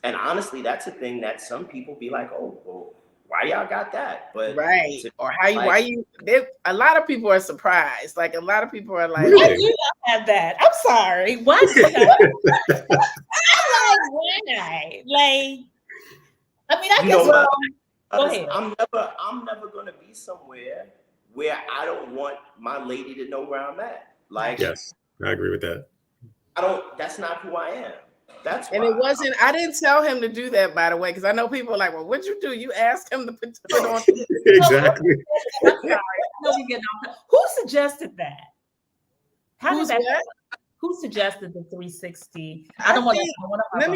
And honestly, that's a thing that some people be like, oh, well, why y'all got that? But right. Or how you, like, a lot of people are surprised. Like a lot of people are like, why do you not have that? I'm sorry. Why do you not? I'm like, why not? Like, I mean, I guess go ahead. I'm never gonna be somewhere where I don't want my lady to know where I'm at. Like, yes, I agree with that. That's not who I am. That's and it wasn't. I didn't tell him to do that, by the way, because I know people are like, "Well, what'd you do? You asked him to put on." Exactly. I'm sorry. Who suggested that? How did that? Who suggested the 360? I don't want to. Let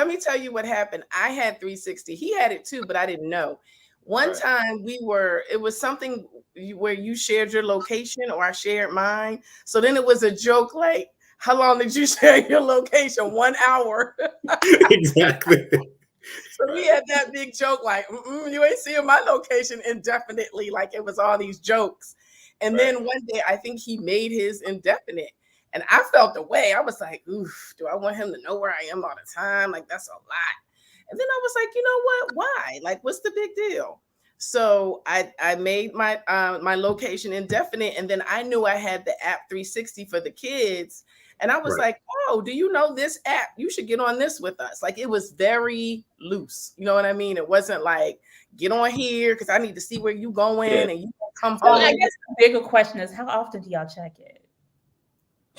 me tell you what happened. I had 360. He had it too, but I didn't know. One time it was something where you shared your location or I shared mine. So then it was a joke like, how long did you share your location? 1 hour. Exactly. So we had that big joke like, you ain't seeing my location indefinitely. Like it was all these jokes. And then one day I think he made his indefinite. And I felt the way. I was like, oof, do I want him to know where I am all the time? Like, that's a lot. And then I was like, you know what? Why? Like, what's the big deal? So I made my my location indefinite. And then I knew I had the app 360 for the kids. And I was like, oh, do you know this app? You should get on this with us. Like, it was very loose. You know what I mean? It wasn't like, get on here because I need to see where you going and you come home. I guess the bigger question is, how often do y'all check it?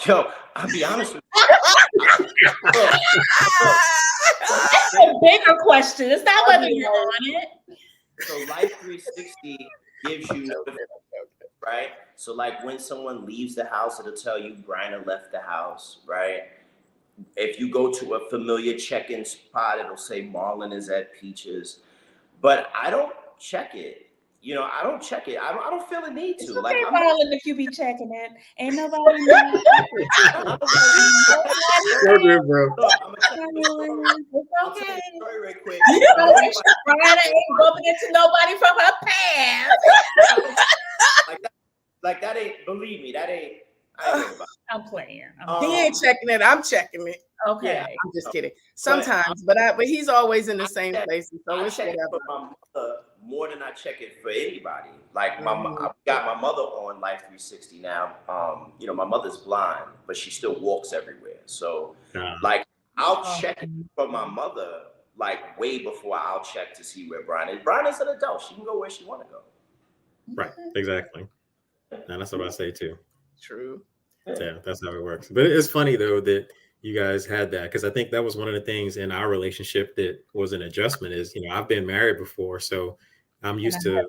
Yo, I'll be honest with you. That's a bigger question. It's not whether you're on it. So Life 360 gives you, right? So like when someone leaves the house, it'll tell you Bryna left the house, right? If you go to a familiar check-in spot, it'll say Marlon is at Peaches. But I don't check it. You know, I don't check it. I don't feel a need to. It's okay, like, Marlon, if you be checking it, ain't nobody know. So good, bro. It's okay. Story right quick. Bryna ain't bumping into nobody from her past. like that ain't. Believe me, that ain't. I ain't about it. I'm playing. He ain't checking it. I'm checking it. Okay. Yeah, I'm just kidding. Sometimes, but he's always in the same places. So I it's check it whatever. for my mother more than I check it for anybody. Like I got my mother on Life 360 now. You know, my mother's blind, but she still walks everywhere. So like I'll check it for my mother like way before I'll check to see where Bryna is. Bryna's an adult. She can go where she want to go. Right. Exactly. And that's what I say too. True. Yeah, that's how it works. But it's funny though that you guys had that, because I think that was one of the things in our relationship that was an adjustment is, you know, I've been married before, so I'm used to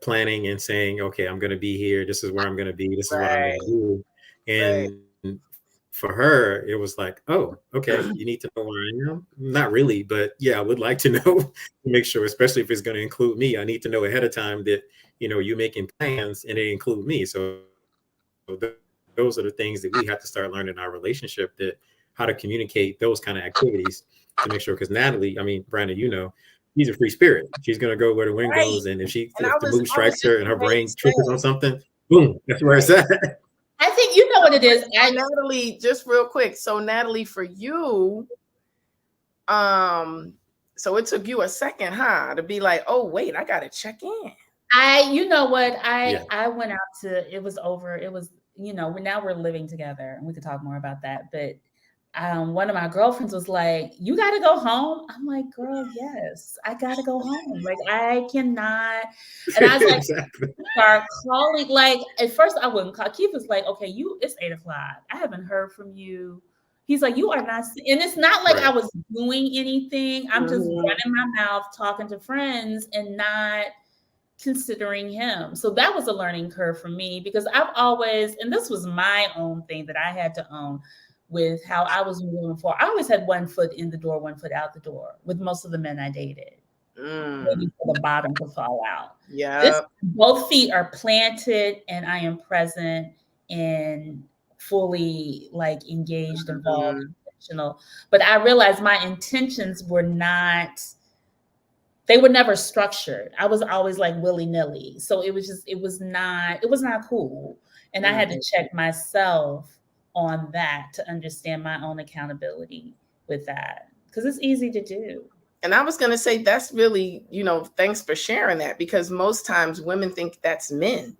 planning and saying, okay, I'm going to be here. This is where I'm going to be. This is what I'm going to do. And for her, it was like, oh, okay, you need to know where I am. Not really, but yeah, I would like to know to make sure, especially if it's going to include me. I need to know ahead of time that, you know, you're making plans and they include me. So those are the things that we have to start learning in our relationship, that how to communicate those kind of activities to make sure. Because Natalie, I mean, Bryna, you know, she's a free spirit. She's gonna go where the wind Right. goes, and if And the mood I was strikes just her and her ready brain to triggers say, on something, boom, that's where it's right. at. I think you know what it is. Natalie, just real quick. So Natalie, for you, so it took you a second, huh, to be like, oh wait, I gotta check in. You know what, Yeah. I went out to, it was over, it was, you know, now we're living together and we could talk more about that. But one of my girlfriends was like, you got to go home. I'm like, girl, yes, I got to go home. Like, I cannot. And I was like, Exactly. start calling. Like, at first I wouldn't call. Keith was like, okay, it's 8:00. I haven't heard from you. He's like, you are not, and it's not like I Right. was doing anything. I'm just Mhm. running my mouth, talking to friends and not considering him. So that was a learning curve for me, because I've always, and this was my own thing that I had to own with how I was moving forward. I always had one foot in the door, one foot out the door with most of the men I dated, waiting for the bottom to fall out. Yeah. Both feet are planted and I am present and fully like engaged, involved, intentional. But I realized my intentions were not, they were never structured. I was always like willy-nilly. So it was not cool. And I had to check myself on that to understand my own accountability with that, because it's easy to do. And I was going to say, that's really, you know, thanks for sharing that, because most times women think that's men.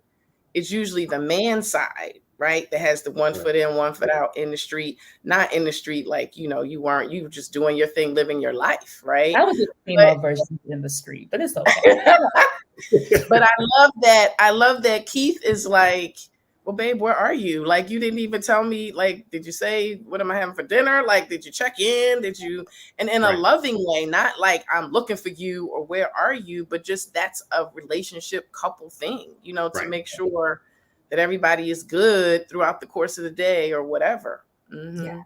It's usually the man side, right, that has the one foot in, one foot out in the street, not in the street like, you know, you were just doing your thing, living your life, right? I was a female version in the street, but it's okay. But I love that Keith is like, well, babe, where are you? Like, you didn't even tell me, like, did you say, what am I having for dinner? Like, did you check in? Did you, and in a loving way, not like I'm looking for you or where are you, but just that's a relationship couple thing, you know, to make sure that everybody is good throughout the course of the day or whatever. Yeah.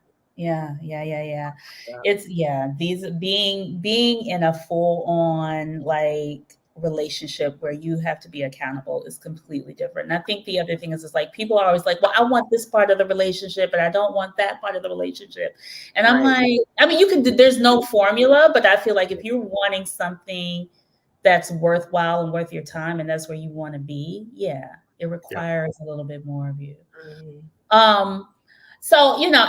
It's these being in a full on like relationship where you have to be accountable is completely different. And I think the other thing is like people are always like, well, I want this part of the relationship, but I don't want that part of the relationship. And I'm like, I mean, you can, there's no formula, but I feel like if you're wanting something that's worthwhile and worth your time, and that's where you want to be, it requires a little bit more of you. So, you know,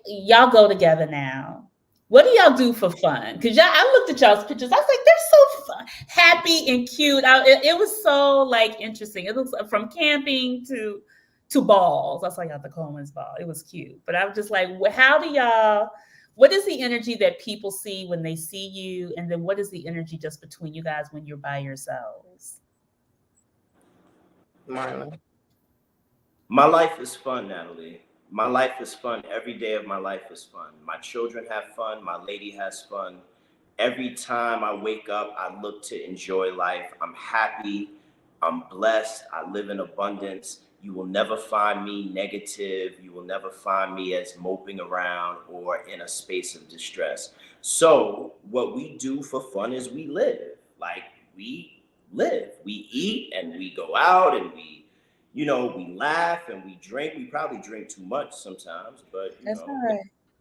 y'all go together now. What do y'all do for fun? Because I looked at y'all's pictures. I was like, they're so fun, happy and cute. It was so like interesting. It looks from camping to balls. I saw y'all at the Coleman's ball. It was cute. But I was just like, what is the energy that people see when they see you? And then what is the energy just between you guys when you're by yourselves? Marlon. My life is fun, Natalie. My life is fun. Every day of my life is fun. My children have fun. My lady has fun. Every time I wake up, I look to enjoy life. I'm happy. I'm blessed. I live in abundance. You will never find me negative. You will never find me as moping around or in a space of distress. So what we do for fun is we live. Like, we live. We eat and we go out and we laugh and we drink. We probably drink too much sometimes, but That's all right.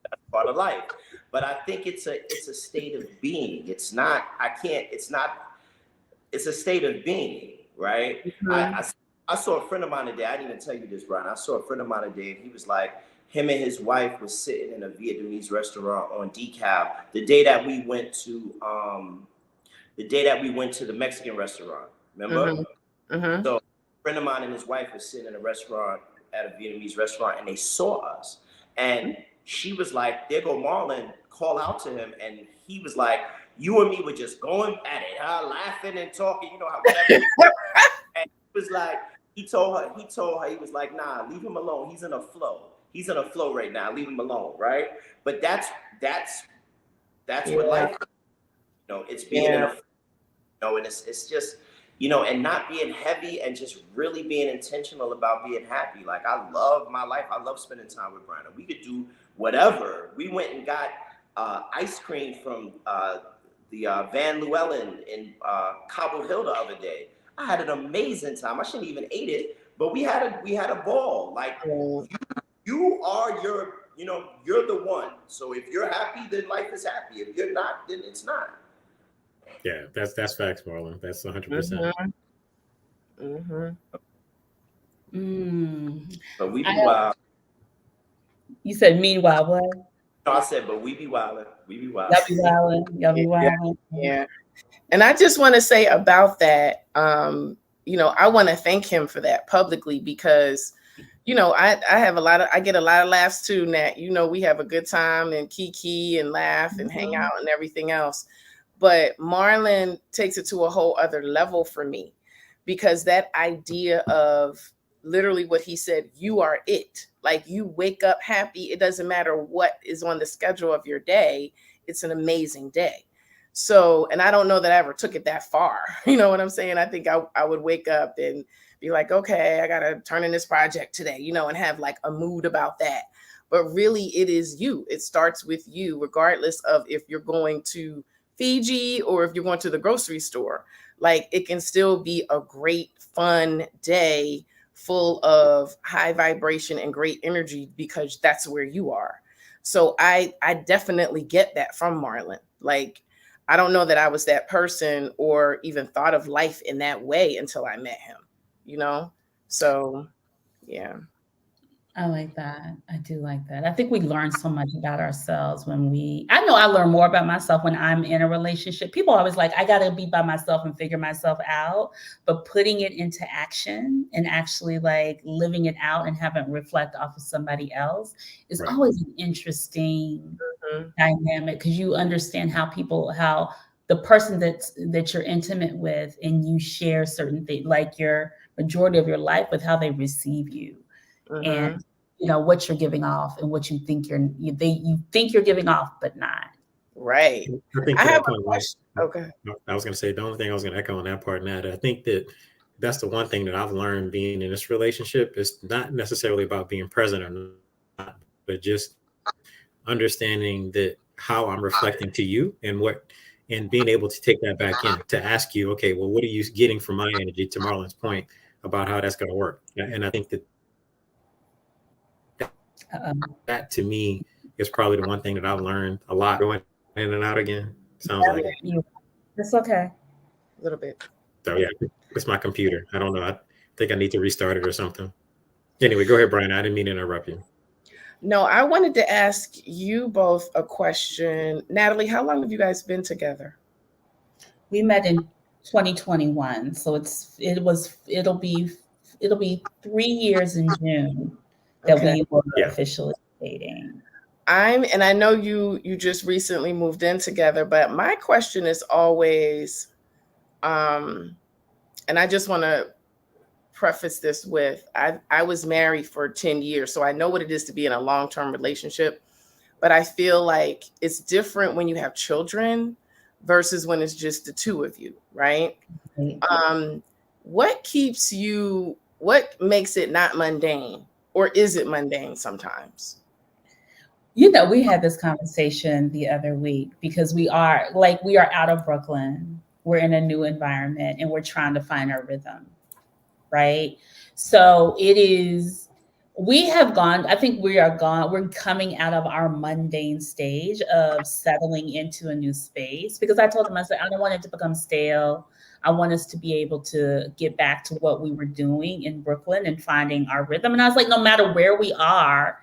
that's part of life. But I think it's a state of being. It's a state of being, right? Mm-hmm. I saw a friend of mine today. I didn't even tell you this, Bryna. I saw a friend of mine today, and he was like, him and his wife was sitting in a Vietnamese restaurant on DeKalb the day that we went to the Mexican restaurant. Remember? So a friend of mine and his wife was sitting in a restaurant at a Vietnamese restaurant, and they saw us. And she was like, there go Marlon, call out to him. And he was like, you and me were just going at it, laughing and talking, how whatever. And he was like, he told her, he was like, nah, leave him alone. He's in a flow. He's in a flow right now. Leave him alone, right? But that's what life is. It's being in a flow, and it's just, and not being heavy and just really being intentional about being happy. Like, I love my life. I love spending time with Bryna. We could do whatever. We went and got ice cream from the Van Llewellyn in Cobble Hill the other day. I had an amazing time. I shouldn't even ate it, but we had a ball. Like, you are your you know, you're the one. So if you're happy, then life is happy. If you're not, then it's not. Yeah, that's facts, Marlon. That's 100%. But we be I- wild. You said meanwhile what? No, I said, but we be wildin'. We be wild. Y'all be wildin'. Y'all be wildin'. Yeah. And I just want to say about that, you know, I want to thank him for that publicly because, you know, I get a lot of laughs too, Nat. You know, we have a good time and kiki and laugh and hang out and everything else. But Marlon takes it to a whole other level for me because that idea of literally what he said, you are it. Like you wake up happy. It doesn't matter what is on the schedule of your day. It's an amazing day. So, and I don't know that I ever took it that far. You know what I'm saying? I think I would wake up and be like, okay, I got to turn in this project today, you know, and have like a mood about that. But really it is you. It starts with you, regardless of if you're going to Fiji or if you're going to the grocery store. Like it can still be a great, fun day full of high vibration and great energy because that's where you are. So I definitely get that from Marlon. Like, I don't know that I was that person or even thought of life in that way until I met him, you know? So, yeah. I like that. I do like that. I think we learn so much about ourselves I know I learn more about myself when I'm in a relationship. People are always like, I got to be by myself and figure myself out, but putting it into action and actually like living it out and having it reflect off of somebody else is always an interesting dynamic because you understand how the person that you're intimate with and you share certain things, like your majority of your life with how they receive you. And you know what you're giving off and what you think you think you're giving off, but not. Right. I think I to have that point, a question. Okay. I was going to say the only thing I was going to echo on that part, Nat, I think that's the one thing that I've learned being in this relationship is not necessarily about being present or not, but just understanding that how I'm reflecting to you and being able to take that back in to ask you, okay, well, what are you getting from my energy, to Marlon's point about how that's going to work? And I think that to me is probably the one thing that I've learned a lot. Going in and out again. Sounds like it. It's okay. A little bit. So yeah, it's my computer. I don't know. I think I need to restart it or something. Anyway, go ahead, Bryna. I didn't mean to interrupt you. No, I wanted to ask you both a question. Natalie, how long have you guys been together? We met in 2021, so it'll be 3 years in June that we were officially dating. And I know you just recently moved in together, but my question is always, and I just want to preface this with, I was married for 10 years, so I know what it is to be in a long-term relationship, but I feel like it's different when you have children versus when it's just the two of you, right? What makes it not mundane, or is it mundane sometimes? You know, we had this conversation the other week because we are out of Brooklyn. We're in a new environment and we're trying to find our rhythm, right? So I think we're coming out of our mundane stage of settling into a new space, because I told him, I said, I don't want it to become stale. I want us to be able to get back to what we were doing in Brooklyn and finding our rhythm. And I was like, no matter where we are,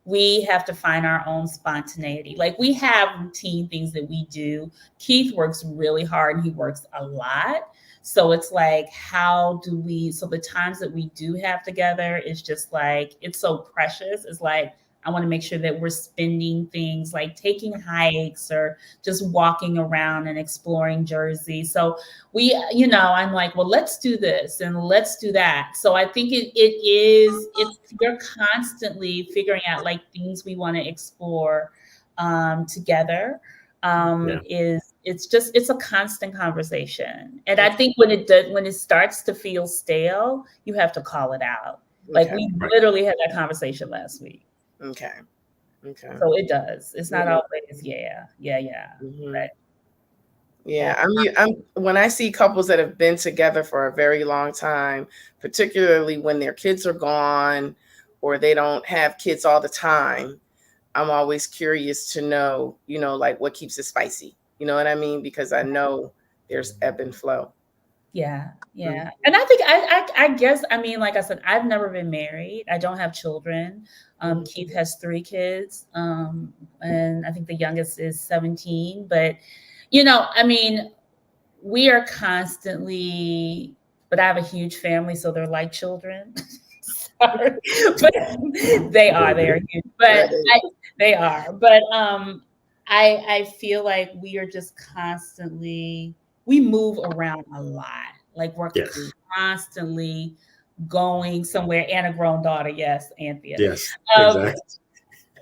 we have to find our own spontaneity. Like, we have routine things that we do. Keith works really hard and he works a lot. So it's like, so the times that we do have together is just like, it's so precious. It's like, I want to make sure that we're spending things like taking hikes or just walking around and exploring Jersey. So I'm like, well, let's do this and let's do that. So I think you're constantly figuring out like things we want to explore together. It's a constant conversation. And I think when it starts to feel stale, you have to call it out. Like we literally had that conversation last week. Okay. So it does. It's not always, yeah. Mm-hmm. Right. Yeah. When I see couples that have been together for a very long time, particularly when their kids are gone or they don't have kids all the time, I'm always curious to know, like what keeps it spicy. You know what I mean? Because I know there's ebb and flow. Yeah. And I think I guess, I mean, like I said, I've never been married. I don't have children. Keith has 3 kids. And I think the youngest is 17. But, I mean, we are constantly, but I have a huge family, so they're like children. Sorry. But they are huge. But they are. But I feel like we are just constantly, we move around a lot. Like we're constantly going somewhere, and a grown daughter. Yes, Anthea. Yes, exactly.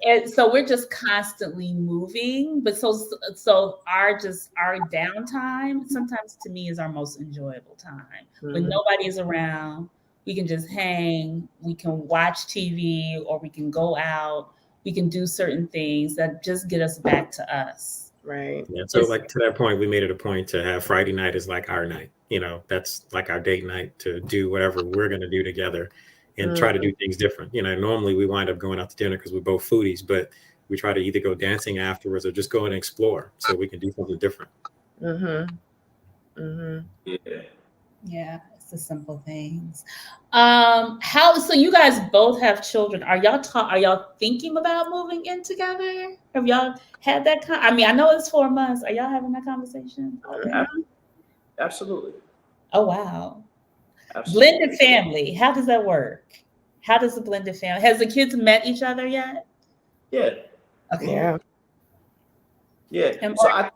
And so we're just constantly moving, but so our downtime sometimes to me is our most enjoyable time. When nobody is around, we can just hang, we can watch TV, or we can go out, we can do certain things that just get us back to us. Right. Yeah. So like to that point, we made it a point to have Friday night is like our night. That's like our date night to do whatever we're going to do together and try to do things different. Normally we wind up going out to dinner because we're both foodies, but we try to either go dancing afterwards or just go and explore so we can do something different. Yeah, it's the simple things. So you guys both have children. Are y'all thinking about moving in together? Have y'all had that I mean, I know it's 4 months. Are y'all having that conversation? Okay. Absolutely. Oh wow. Absolutely. Blended family. How does that work? How does the blended family? Has the kids met each other yet? Yeah. Okay. Yeah. So I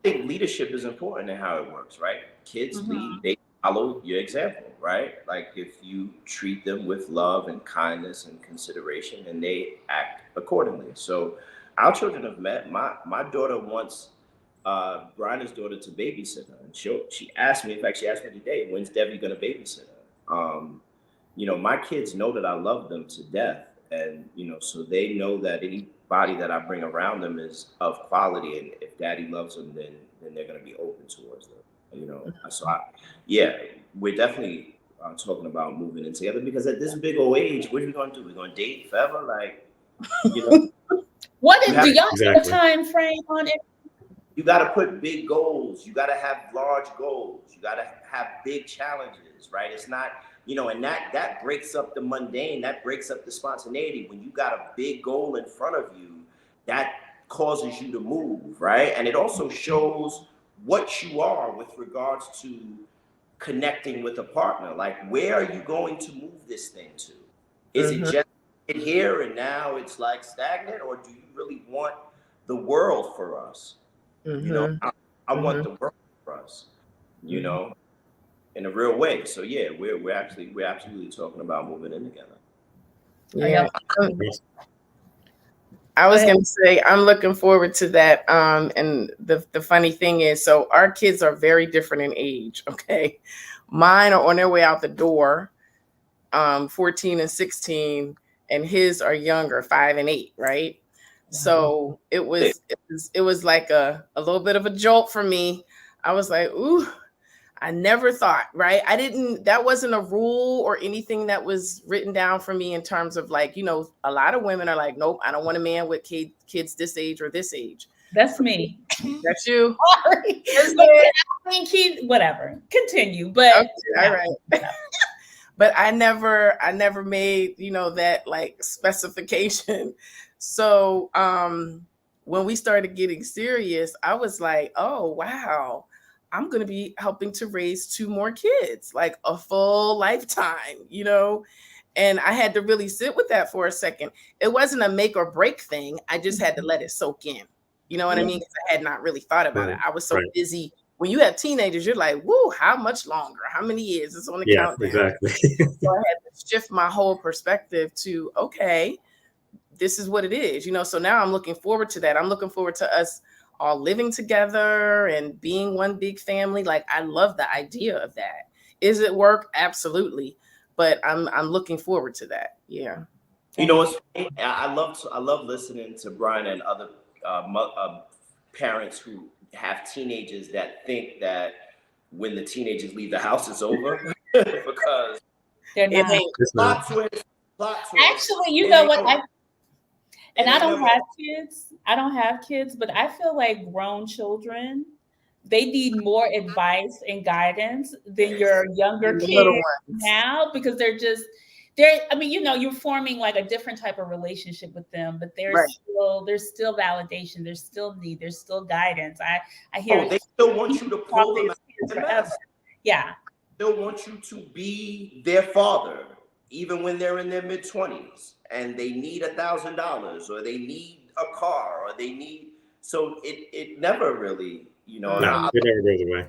think leadership is important in how it works, right? Kids lead, they follow your example, right? Like if you treat them with love and kindness and consideration, and they act accordingly. So our children have met. My daughter wants Bryna's daughter to babysit her, and she asked me. In fact, she asked me today, "When's Debbie gonna babysit her?" My kids know that I love them to death, and so they know that anybody that I bring around them is of quality, and if Daddy loves them, then they're gonna be open towards them. So we're definitely talking about moving in together, because at this big old age, what are we gonna do? We're gonna date forever, like What do y'all have a time frame on it? You got to put big goals. You got to have large goals. You got to have big challenges, right? It's not, and that breaks up the mundane. That breaks up the spontaneity. When you got a big goal in front of you, that causes you to move, right? And it also shows what you are with regards to connecting with a partner. Like, where are you going to move this thing to? Is it just here and now it's like stagnant, or do you really want the world for us? I want the world for us, in a real way. So yeah, we're absolutely talking about moving in together. Yeah. I was going to say, I'm looking forward to that. And the funny thing is, so our kids are very different in age. Okay. Mine are on their way out the door, 14 and 16, and his are younger, 5 and 8. Right. So it was like a little bit of a jolt for me. I was like, ooh, I never thought, right? That wasn't a rule or anything that was written down for me in terms of like, a lot of women are like, nope, I don't want a man with kids this age or this age. That's me. That's you. Sorry. I mean, whatever. Continue, but okay, all right. But I never made, that like specification. So when we started getting serious, I was like, oh, wow, I'm going to be helping to raise 2 more kids, like a full lifetime, and I had to really sit with that for a second. It wasn't a make or break thing. I just had to let it soak in. You know what I mean? Because I had not really thought about it. I was so busy. When you have teenagers, you're like, woo, how much longer? How many years? It's on the countdown. Exactly. So I had to shift my whole perspective to, okay, this is what it is, So now I'm looking forward to that. I'm looking forward to us all living together and being one big family. Like, I love the idea of that. Is it work? Absolutely. But I'm looking forward to that. Yeah. What's funny? I love listening to Bryna and other parents who have teenagers that think that when the teenagers leave the house, it's over because they're not. Plot twist. Actually, you know what? And I don't have kids. I don't have kids, but I feel like grown children, they need more advice and guidance than your younger The little kids ones. now, because they're I mean, you're forming like a different type of relationship with them, but there's still validation, there's still need, there's still guidance. I hear they still want you to pull them out of the forever. mess. Yeah. They still want you to be their father, even when they're in their mid-20s and they need $1,000 or they need a car or they need. So it never really, No, it never goes away.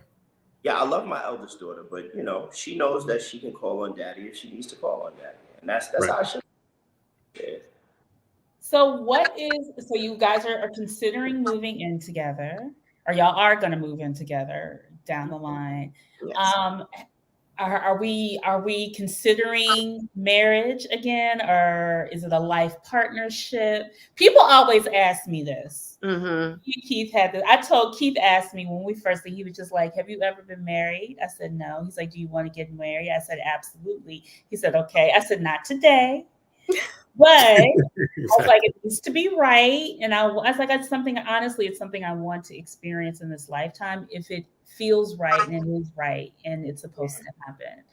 Yeah, I love my eldest daughter, but she knows that she can call on daddy if she needs to call on daddy, and that's how I should. Yeah. So you guys are considering moving in together, or y'all are going to move in together down the line. Yes. Are we considering marriage again, or is it a life partnership? People always ask me this. Mm-hmm. Keith had this. Keith asked me when we first did, he was just like, have you ever been married? I said, no. He's like, do you want to get married? I said, absolutely. He said, okay. I said, not today. But I was like, it needs to be right. And I was like, it's something I want to experience in this lifetime if it feels right and it is right and it's supposed to happen.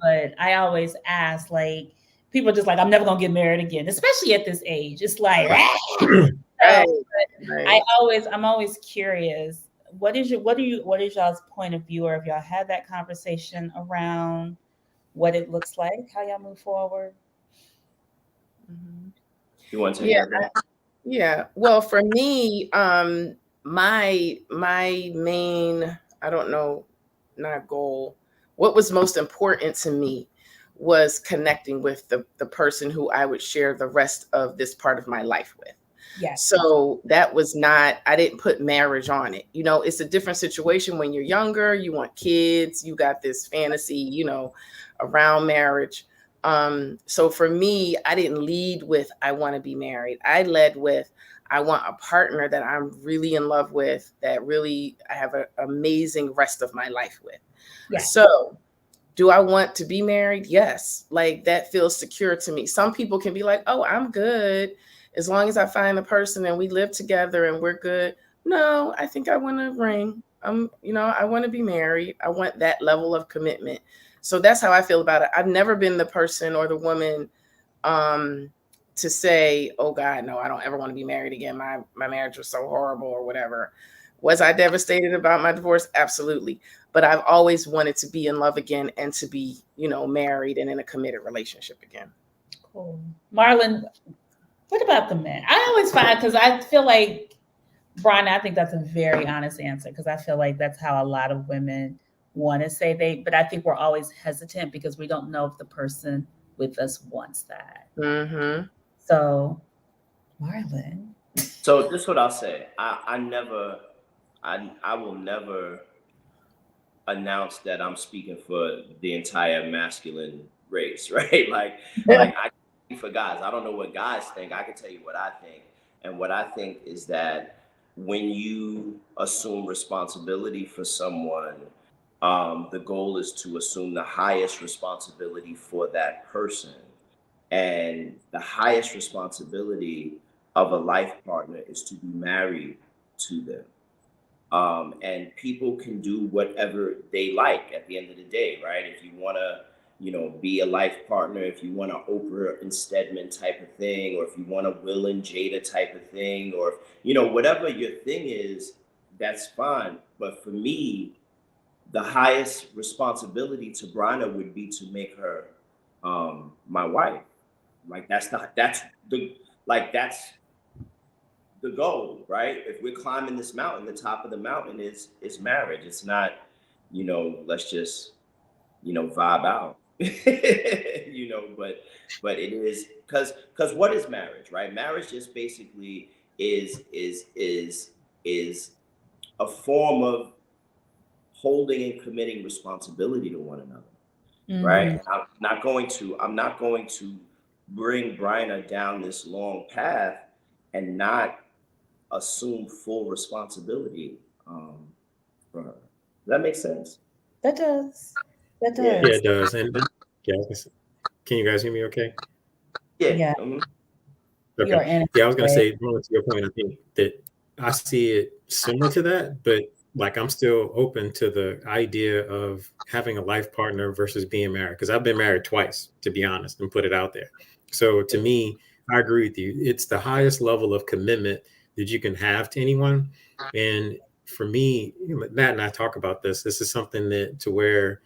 But I always ask, like, people are just like, I'm never gonna get married again, especially at this age. It's like, I'm always curious. What is y'all's point of view, or if y'all had that conversation around what it looks like, how y'all move forward? You want to take that? Yeah. Well, for me, my main, I don't know, not goal, what was most important to me was connecting with the person who I would share the rest of this part of my life with. Yes. So that was not, I didn't put marriage on it. It's a different situation when you're younger, you want kids, you got this fantasy, around marriage. So for me, I didn't lead with, I want to be married. I led with, I want a partner that I'm really in love with, that really I have an amazing rest of my life with. Yes. So do I want to be married? Yes. Like, that feels secure to me. Some people can be like, oh, I'm good as long as I find a person and we live together and we're good. No, I think I want a ring. I want to be married. I want that level of commitment. So that's how I feel about it. I've never been the person or the woman to say, oh God, no, I don't ever want to be married again. My marriage was so horrible or whatever. Was I devastated about my divorce? Absolutely. But I've always wanted to be in love again and to be, married and in a committed relationship again. Cool. Marlon, what about the men? I always find, because I feel like, Bryna, I think that's a very honest answer, because I feel like that's how a lot of women want to say but I think we're always hesitant because we don't know if the person with us wants that. Mm-hmm. So, Marlon. So this is what I'll say. I will never announce that I'm speaking for the entire masculine race, right? Like I speak for guys. I don't know what guys think. I can tell you what I think. And what I think is that when you assume responsibility for someone, the goal is to assume the highest responsibility for that person. And the highest responsibility of a life partner is to be married to them. And people can do whatever they like at the end of the day, right? If you want to, be a life partner, if you want to Oprah and Stedman type of thing, or if you want a Will and Jada type of thing, or, whatever your thing is, that's fine. But for me, the highest responsibility to Bryna would be to make her my wife. Like, that's the goal, right? If we're climbing this mountain, the top of the mountain is marriage. It's not, let's just, vibe out, but it is because what is marriage, right? Marriage just basically is a form of holding and committing responsibility to one another. Mm-hmm. Right? I'm not going to bring Bryna down this long path and not assume full responsibility for her. Does that make sense? That does. Yeah, it does. And can you guys hear me okay? Yeah. Yeah. Okay. you're in. Yeah, I was gonna say, to your point, I think that I see it similar to that, but like I'm still open to the idea of having a life partner versus being married because I've been married twice, to be honest, and put it out there. So to me, I agree with you. It's the highest level of commitment that you can have to anyone. And for me, Matt and I talk about this. This is something that to where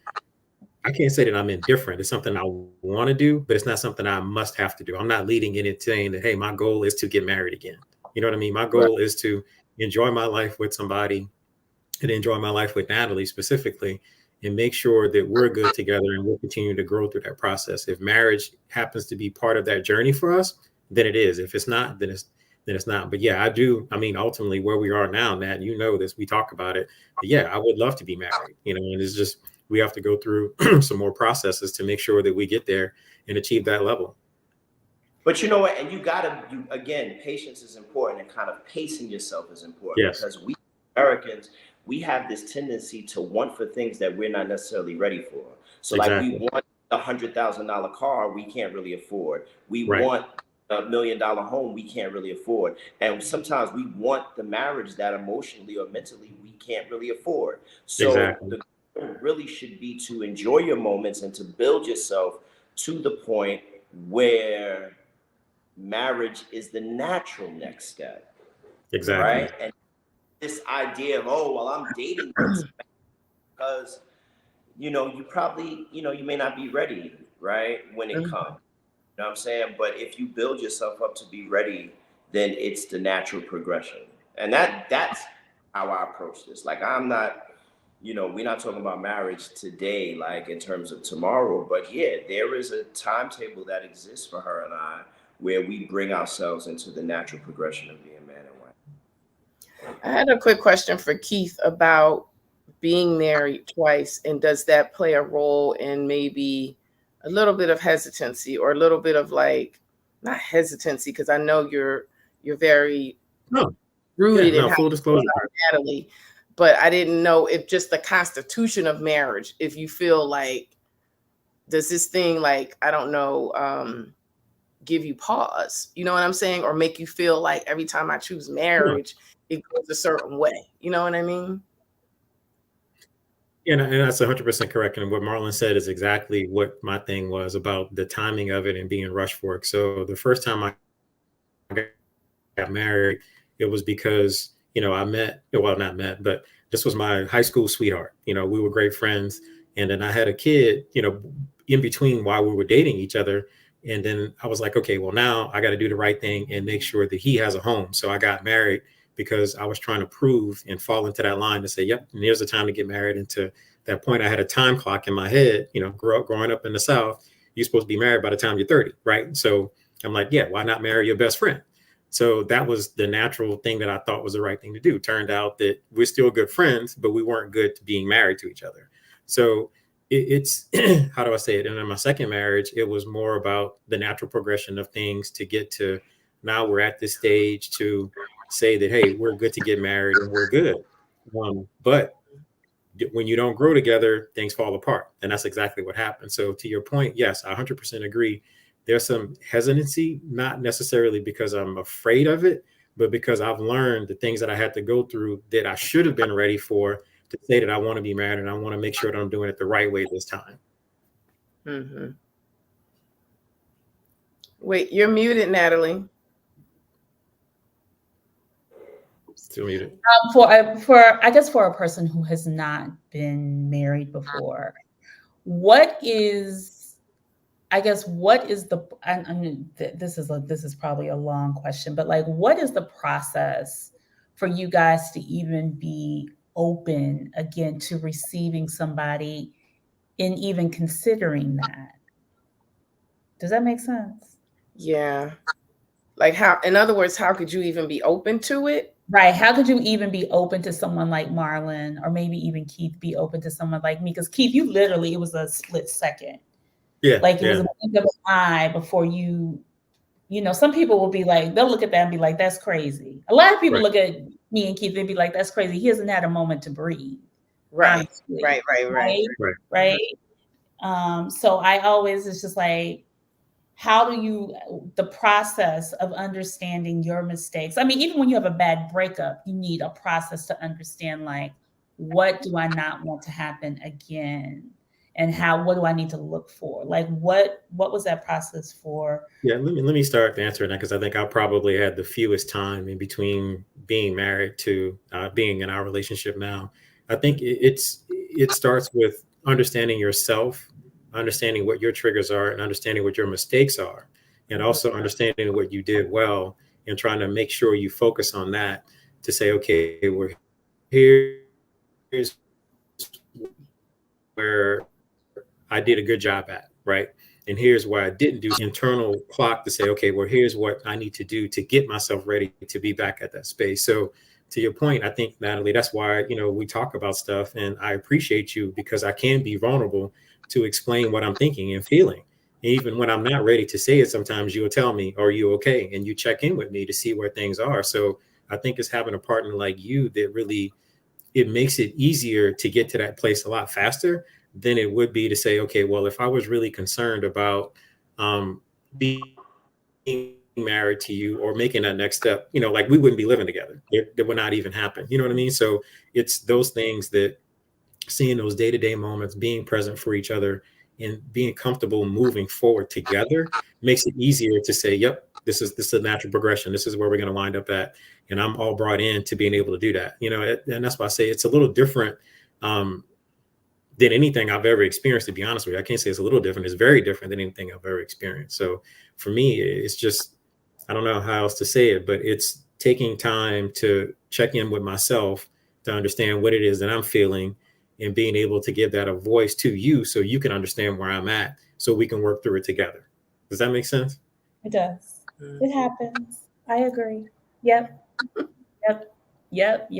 I can't say that I'm indifferent. It's something I want to do, but it's not something I must have to do. I'm not leading in it saying that, hey, my goal is to get married again. You know what I mean? My goal is to enjoy my life with somebody and enjoy my life with Natalie specifically and make sure that we're good together and we'll continue to grow through that process. If marriage happens to be part of that journey for us, then it is. If it's not, then it's not. But yeah, I do. I mean, ultimately where we are now, Nat, you know this, we talk about it. But yeah, I would love to be married, and it's just we have to go through some more processes to make sure that we get there and achieve that level. But you know what? And again, patience is important and kind of pacing yourself is important because we Americans, we have this tendency to want for things that we're not necessarily ready for. So like we want a $100,000 car we can't really afford. We want $1 million home we can't really afford. And sometimes we want the marriage that emotionally or mentally we can't really afford. So the goal really should be to enjoy your moments and to build yourself to the point where marriage is the natural next step. Right? And this idea of, oh, well, I'm dating because, you probably, you may not be ready, right? When it comes, you know what I'm saying? But if you build yourself up to be ready, then it's the natural progression. And that's how I approach this. Like, I'm not, we're not talking about marriage today, like in terms of tomorrow, but yeah, there is a timetable that exists for her and I where we bring ourselves into the natural progression of being man and wife. I had a quick question for Keith about being married twice, and does that play a role in maybe a little bit of hesitancy or a little bit of not hesitancy, because I know you're very rooted in full disclosure, Natalie, but I didn't know if just the constitution of marriage, if you feel like, does this thing I don't know, give you pause, you know what I'm saying, or make you feel like every time I choose marriage, it goes a certain way, you know what I mean? And that's 100% correct. And what Marlon said is exactly what my thing was about the timing of it and being rushed for it. So the first time I got married, it was because, I not met, but this was my high school sweetheart. We were great friends. And then I had a kid, in between while we were dating each other. And then I was like, okay, well, now I got to do the right thing and make sure that he has a home. So I got married because I was trying to prove and fall into that line to say, yep, and here's the time to get married. And to that point, I had a time clock in my head, growing up in the South, you're supposed to be married by the time you're 30, right? So I'm like, yeah, why not marry your best friend? So that was the natural thing that I thought was the right thing to do. Turned out that we're still good friends, but we weren't good to being married to each other. So it's how do I say it? And in my second marriage, it was more about the natural progression of things to get to now we're at this stage to say that, hey, we're good to get married and we're good. But when you don't grow together, things fall apart. And that's exactly what happened. So to your point, yes, I 100% agree. There's some hesitancy, not necessarily because I'm afraid of it, but because I've learned the things that I had to go through that I should have been ready for to say that I want to be married and I want to make sure that I'm doing it the right way this time. Mm-hmm. Wait, you're muted, Natalie. Still muted. For I guess for a person who has not been married before, what is the, I mean, this is probably a long question, but what is the process for you guys to even be open again to receiving somebody and even considering that? Does that make sense? Yeah. How, in other words, how could you even be open to it? Right. How could you even be open to someone like Marlon, or maybe even Keith be open to someone like me? Because Keith, you literally, it was a split second. Yeah. It was a blink of an eye before some people will be like, they'll look at that and be like, that's crazy. A lot of people look at me and Keith and be like, that's crazy. He hasn't had a moment to breathe. Right. Honestly. Right. So I always, it's just like, how do you, the process of understanding your mistakes? I mean, even when you have a bad breakup, you need a process to understand, like, what do I not want to happen again? And what do I need to look for? Like, what was that process for? Yeah, let me start answering that because I think I probably had the fewest time in between being married to being in our relationship now. I think it starts with understanding yourself, understanding what your triggers are, and understanding what your mistakes are, and also understanding what you did well, and trying to make sure you focus on that to say, okay, well, here's where I did a good job at, right? And here's where I didn't do internal clock to say, okay, well, here's what I need to do to get myself ready to be back at that space. So to your point, I think, Natalie, that's why, we talk about stuff, and I appreciate you because I can be vulnerable to explain what I'm thinking and feeling. And even when I'm not ready to say it, sometimes you'll tell me, are you okay? And you check in with me to see where things are. So I think it's having a partner like you that really, it makes it easier to get to that place a lot faster than it would be to say, okay, well, if I was really concerned about being married to you or making that next step, like we wouldn't be living together. It would not even happen. You know what I mean? So it's those things that seeing those day-to-day moments, being present for each other and being comfortable moving forward together makes it easier to say, yep, this is a natural progression. This is where we're going to wind up at. And I'm all brought in to being able to do that, and that's why I say it's a little different than anything I've ever experienced, to be honest with you. I can't say it's a little different. It's very different than anything I've ever experienced. So for me, it's just, I don't know how else to say it, but it's taking time to check in with myself to understand what it is that I'm feeling and being able to give that a voice to you so you can understand where I'm at so we can work through it together. Does that make sense? It does. It happens. I agree. Yep. Yep.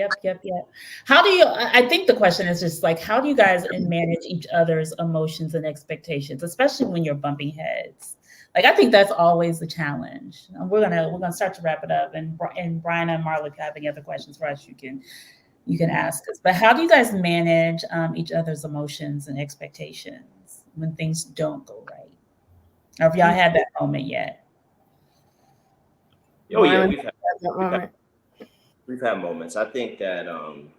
How do you, I think the question is just like, how do you guys manage each other's emotions and expectations, especially when you're bumping heads? Like, I think that's always the challenge. We're gonna start to wrap it up, and Bryna and Marlon, if you have any other questions for us, you can ask us. But how do you guys manage each other's emotions and expectations when things don't go right? Or if y'all had that moment yet? Oh yeah, we've had moments. I think that I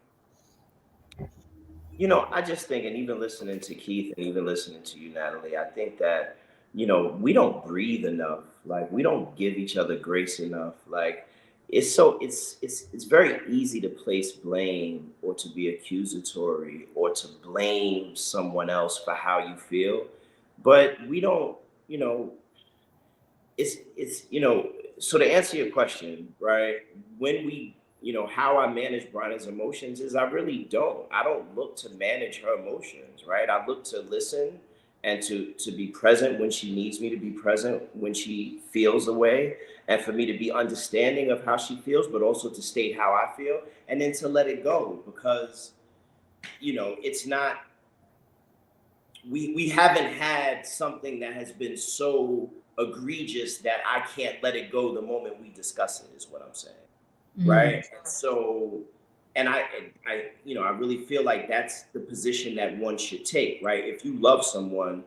just think, and even listening to Keith and even listening to you, Natalie, I think that we don't breathe enough. Like, we don't give each other grace enough. Like, it's very easy to place blame or to be accusatory or to blame someone else for how you feel, but we don't. It's so to answer your question, right? When we how I manage Bryna's emotions is I don't look to manage her emotions, right? I look to listen and to be present when she needs me to be present, when she feels a way, and for me to be understanding of how she feels, but also to state how I feel, and then to let it go, because it's not, we haven't had something that has been so egregious that I can't let it go the moment we discuss it, is what I'm saying. Right. So, and I really feel like that's the position that one should take, right? If you love someone,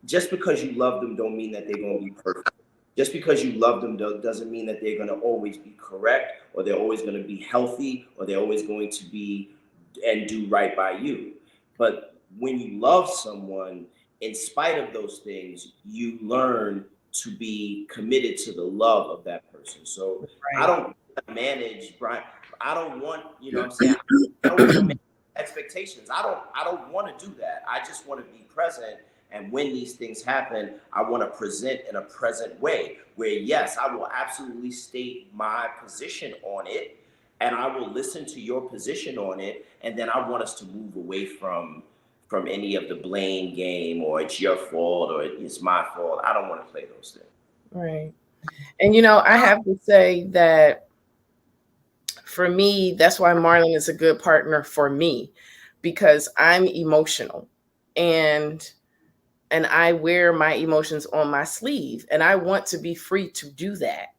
just because you love them don't mean that they're going to be perfect. Just because you love them doesn't mean that they're going to always be correct, or they're always going to be healthy, or they're always going to be and do right by you. But when you love someone, in spite of those things, you learn to be committed to the love of that person. So right. I don't manage Bryna. I don't want, I'm saying, I don't want to manage expectations. I don't want to do that. I just want to be present. And when these things happen, I want to present in a present way where, yes, I will absolutely state my position on it, and I will listen to your position on it. And then I want us to move away from any of the blame game, or it's your fault or it's my fault. I don't want to play those things. Right. And, I have to say that for me, that's why Marlon is a good partner for me, because I'm emotional and I wear my emotions on my sleeve, and I want to be free to do that.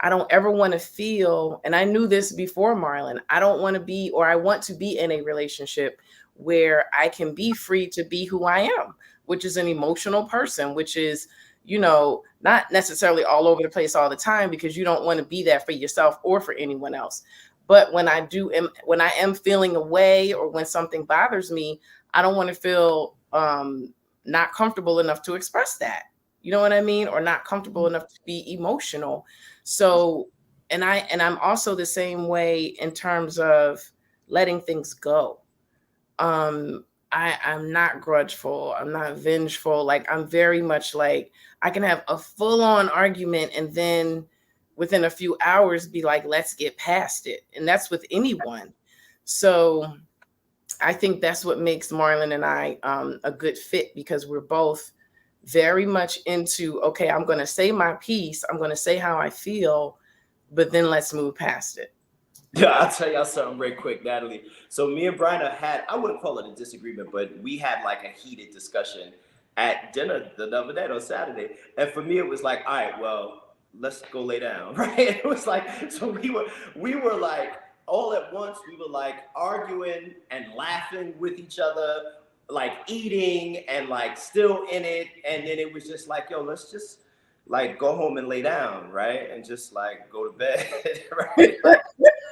I don't ever want to feel, and I knew this before Marlon, I want to be in a relationship where I can be free to be who I am, which is an emotional person, which is, not necessarily all over the place all the time, because you don't want to be that for yourself or for anyone else. But when I am feeling a way, or when something bothers me, I don't want to feel not comfortable enough to express that. You know what I mean? Or not comfortable enough to be emotional. So, and I'm also the same way in terms of letting things go. I'm not grudgeful. I'm not vengeful. Like, I'm very much like, I can have a full-on argument and then within a few hours be like, let's get past it. And that's with anyone. So I think that's what makes Marlon and I a good fit, because we're both very much into, okay, I'm going to say my piece. I'm going to say how I feel, but then let's move past it. Yeah, I'll tell y'all something real quick, Natalie. So me and Bryna had, I wouldn't call it a disagreement, but we had like a heated discussion at dinner the other day on Saturday. And for me, it was like, all right, well, let's go lay down, right? It was like, so we were like, all at once, we were like arguing and laughing with each other, like eating and like still in it. And then it was just like, yo, let's just like go home and lay down, right? And just like go to bed, right? Like,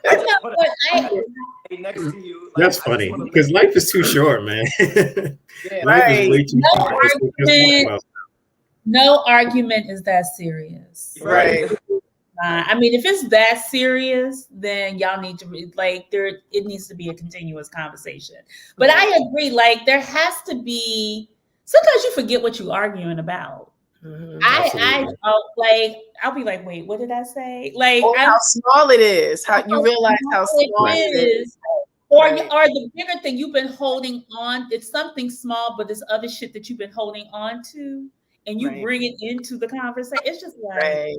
I just want to be next to you. Like, that's funny, because life is too short, man. Yeah, Life is way too short. No argument is that serious. Right. I mean, if it's that serious, then y'all need to it needs to be a continuous conversation. But I agree, like, there has to be, sometimes you forget what you're arguing about. Mm-hmm. I'll be like, wait, what did I say? Like, how small it is. How you realize how small it is. Or the bigger thing you've been holding on. It's something small, but there's other shit that you've been holding on to, and you bring it into the conversation. It's just like,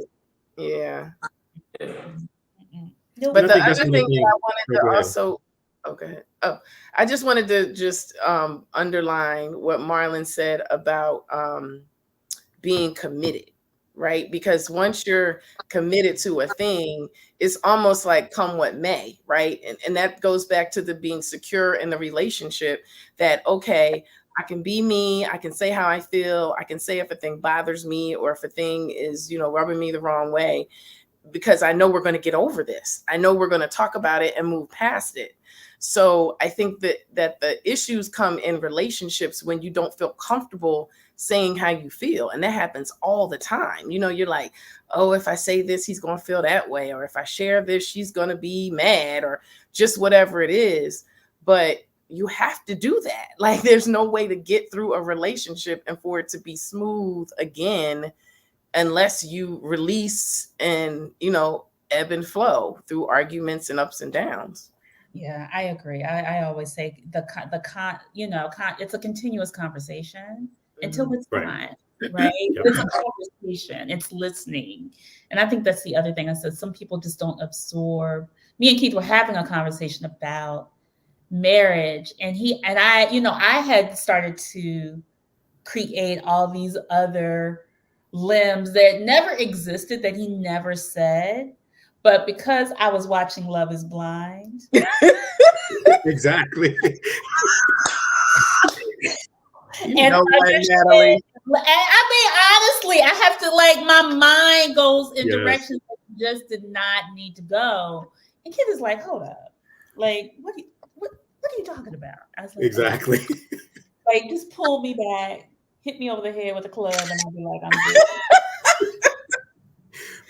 yeah. But the other thing that I wanted to also, I just wanted to underline what Marlon said about being committed, right? Because once you're committed to a thing, it's almost like come what may, right? And that goes back to the being secure in the relationship, that, okay, I can be me, I can say how I feel, I can say if a thing bothers me or if a thing is, rubbing me the wrong way, because I know we're going to get over this. I know we're going to talk about it and move past it. So I think that the issues come in relationships when you don't feel comfortable saying how you feel. And that happens all the time. You're like, oh, if I say this, he's going to feel that way. Or if I share this, she's going to be mad, or just whatever it is. But you have to do that. Like, there's no way to get through a relationship and for it to be smooth again, unless you release and, ebb and flow through arguments and ups and downs. Yeah, I agree. I always say it's a continuous conversation until it's not, right? It's a conversation. It's listening. And I think that's the other thing I said. Some people just don't absorb. Me and Keith were having a conversation about marriage, and I had started to create all these other limbs that never existed, that he never said. But because I was watching Love is Blind. Exactly. Natalie. I mean, honestly, I have to, my mind goes in directions that just did not need to go. And Kid is like, hold up. Like, what are you talking about? I was like, exactly. Like, just pull me back, hit me over the head with a club, and I'll be like, I'm good.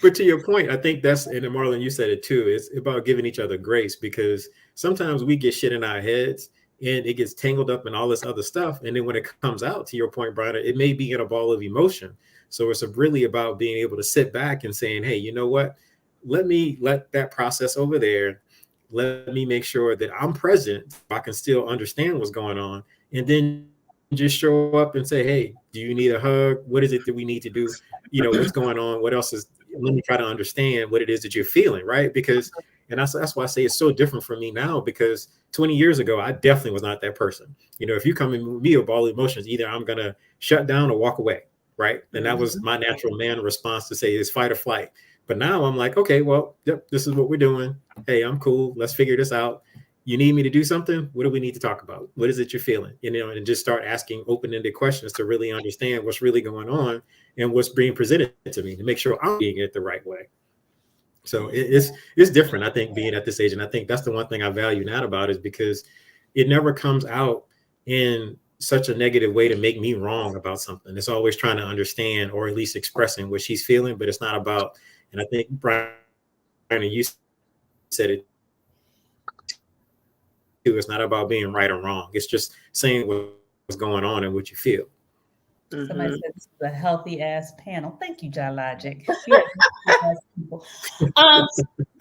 But to your point, I think that's, and Marlon, you said it too, it's about giving each other grace, because sometimes we get shit in our heads and it gets tangled up in all this other stuff. And then when it comes out, to your point, Bryna, it may be in a ball of emotion. So it's really about being able to sit back and saying, hey, you know what? Let that process over there. Let me make sure that I'm present so I can still understand what's going on. And then just show up and say, hey, do you need a hug? What is it that we need to do? What's going on? What else is, let me try to understand what it is that you're feeling, right? Because, and that's why I say it's so different for me now, because 20 years ago, I definitely was not that person. If you come in with me with all emotions, either I'm going to shut down or walk away, right? And that was my natural man response to say is fight or flight. But now I'm like, okay, well, yep, this is what we're doing. Hey, I'm cool. Let's figure this out. You need me to do something? What do we need to talk about? What is it you're feeling? And just start asking open-ended questions to really understand what's really going on and what's being presented to me to make sure I'm being it the right way. So it's different, I think, being at this age. And I think that's the one thing I value Nat about is because it never comes out in such a negative way to make me wrong about something. It's always trying to understand or at least expressing what she's feeling, but it's not about, and I think Bryna, you said it too, it's not about being right or wrong. It's just saying what's going on and what you feel. Somebody said this is a healthy ass panel. Thank you, John Logic. We are healthy ass people.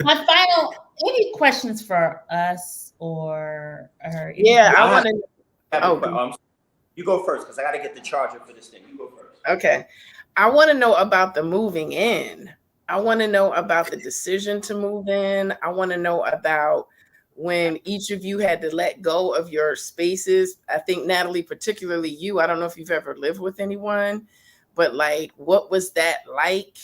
My final, any questions for us or Yeah, I want to. You go first because I got to get the charger for this thing. You go first. Okay. I want to know about the moving in. I want to know about the decision to move in. I want to know about when each of you had to let go of your spaces. I think, Natalie, particularly you, I don't know if you've ever lived with anyone, but like, what was that like?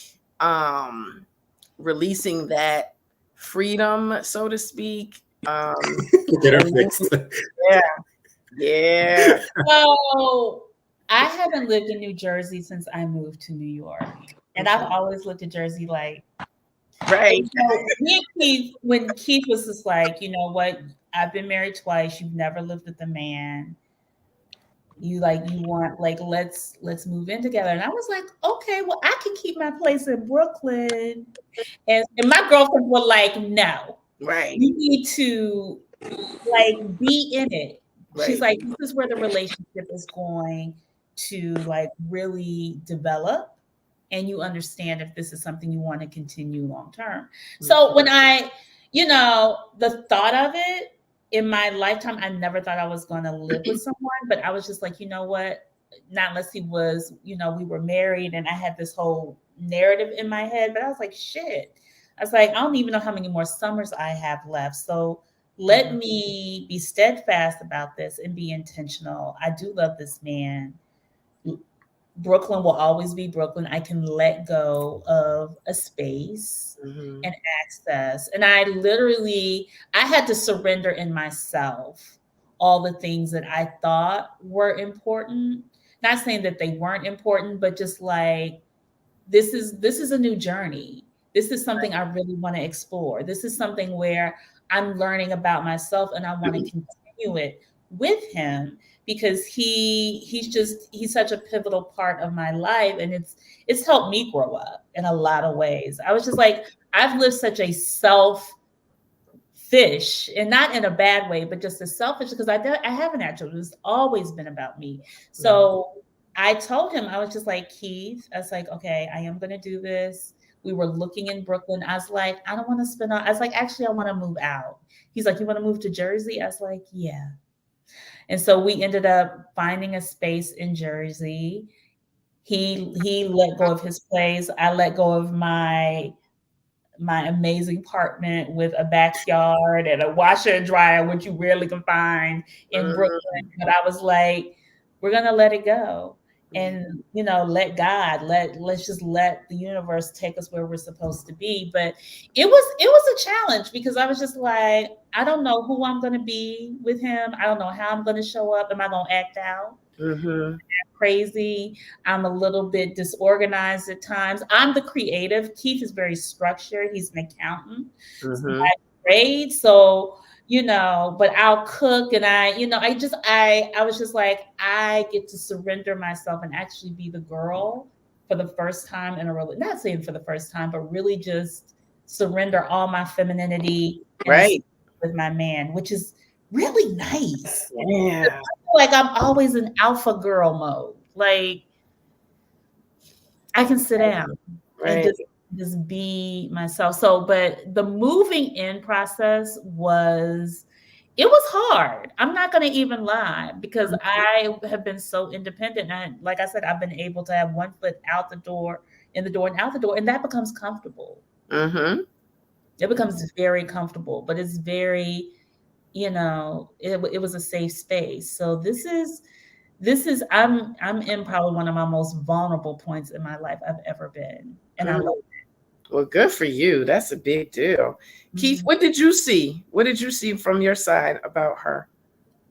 Releasing that freedom, so to speak. Yeah. So I haven't lived in New Jersey since I moved to New York. And I've always looked at Jersey like, right. So me and Keith, when Keith was just like, you know what, I've been married twice. You've never lived with a man. You want let's move in together. And I was like, okay, well, I can keep my place in Brooklyn. And my girlfriends were like, no, right. You need to be in it. Right. She's like, this is where the relationship is going to really develop. And you understand if this is something you want to continue long term. Mm-hmm. So when the thought of it in my lifetime, I never thought I was going to live with someone, but I was just like, you know what? Not unless he was, we were married and I had this whole narrative in my head, but I was like, shit. I was like, I don't even know how many more summers I have left. So let me be steadfast about this and be intentional. I do love this man. Brooklyn will always be Brooklyn. I can let go of a space and access. And I had to surrender in myself all the things that I thought were important. Not saying that they weren't important, but just this is a new journey. This is something I really want to explore. This is something where I'm learning about myself and I want to continue it with him. Because he's such a pivotal part of my life, and it's helped me grow up in a lot of ways. I was just like, I've lived such a selfish, and not in a bad way, but just a selfish, because I haven't actually. It's always been about me. So I told him, I was just like, Keith, I was like, okay, I am going to do this. We were looking in Brooklyn. I was like, I don't want to I was like, actually, I want to move out. He's like, you want to move to Jersey? I was like, yeah. And so we ended up finding a space in Jersey. He let go of his place. I let go of my amazing apartment with a backyard and a washer and dryer, which you rarely can find in Brooklyn. But I was like, we're gonna let it go. And let God, let's just let the universe take us where we're supposed to be. But it was a challenge because I was just like, I don't know who I'm going to be with him. I don't know how I'm going to show up. Am I going to act out? I'm crazy. I'm a little bit disorganized at times. I'm the creative. Keith is very structured. He's an accountant by trade. So but I'll cook and I was just like, I get to surrender myself and actually be the girl for the first time in a relationship. Not saying for the first time, but really just surrender all my femininity with my man, which is really nice. Yeah. I feel like I'm always in alpha girl mode. Like I can sit down and just be myself. So, but the moving in process was hard. I'm not going to even lie because I have been so independent. And like I said, I've been able to have one foot out the door, in the door and out the door. And that becomes comfortable. It becomes very comfortable, but it's very, it was a safe space. So this is, I'm in probably one of my most vulnerable points in my life I've ever been. And I love it. Well, good for you. That's a big deal. Keith, what did you see? What did you see from your side about her?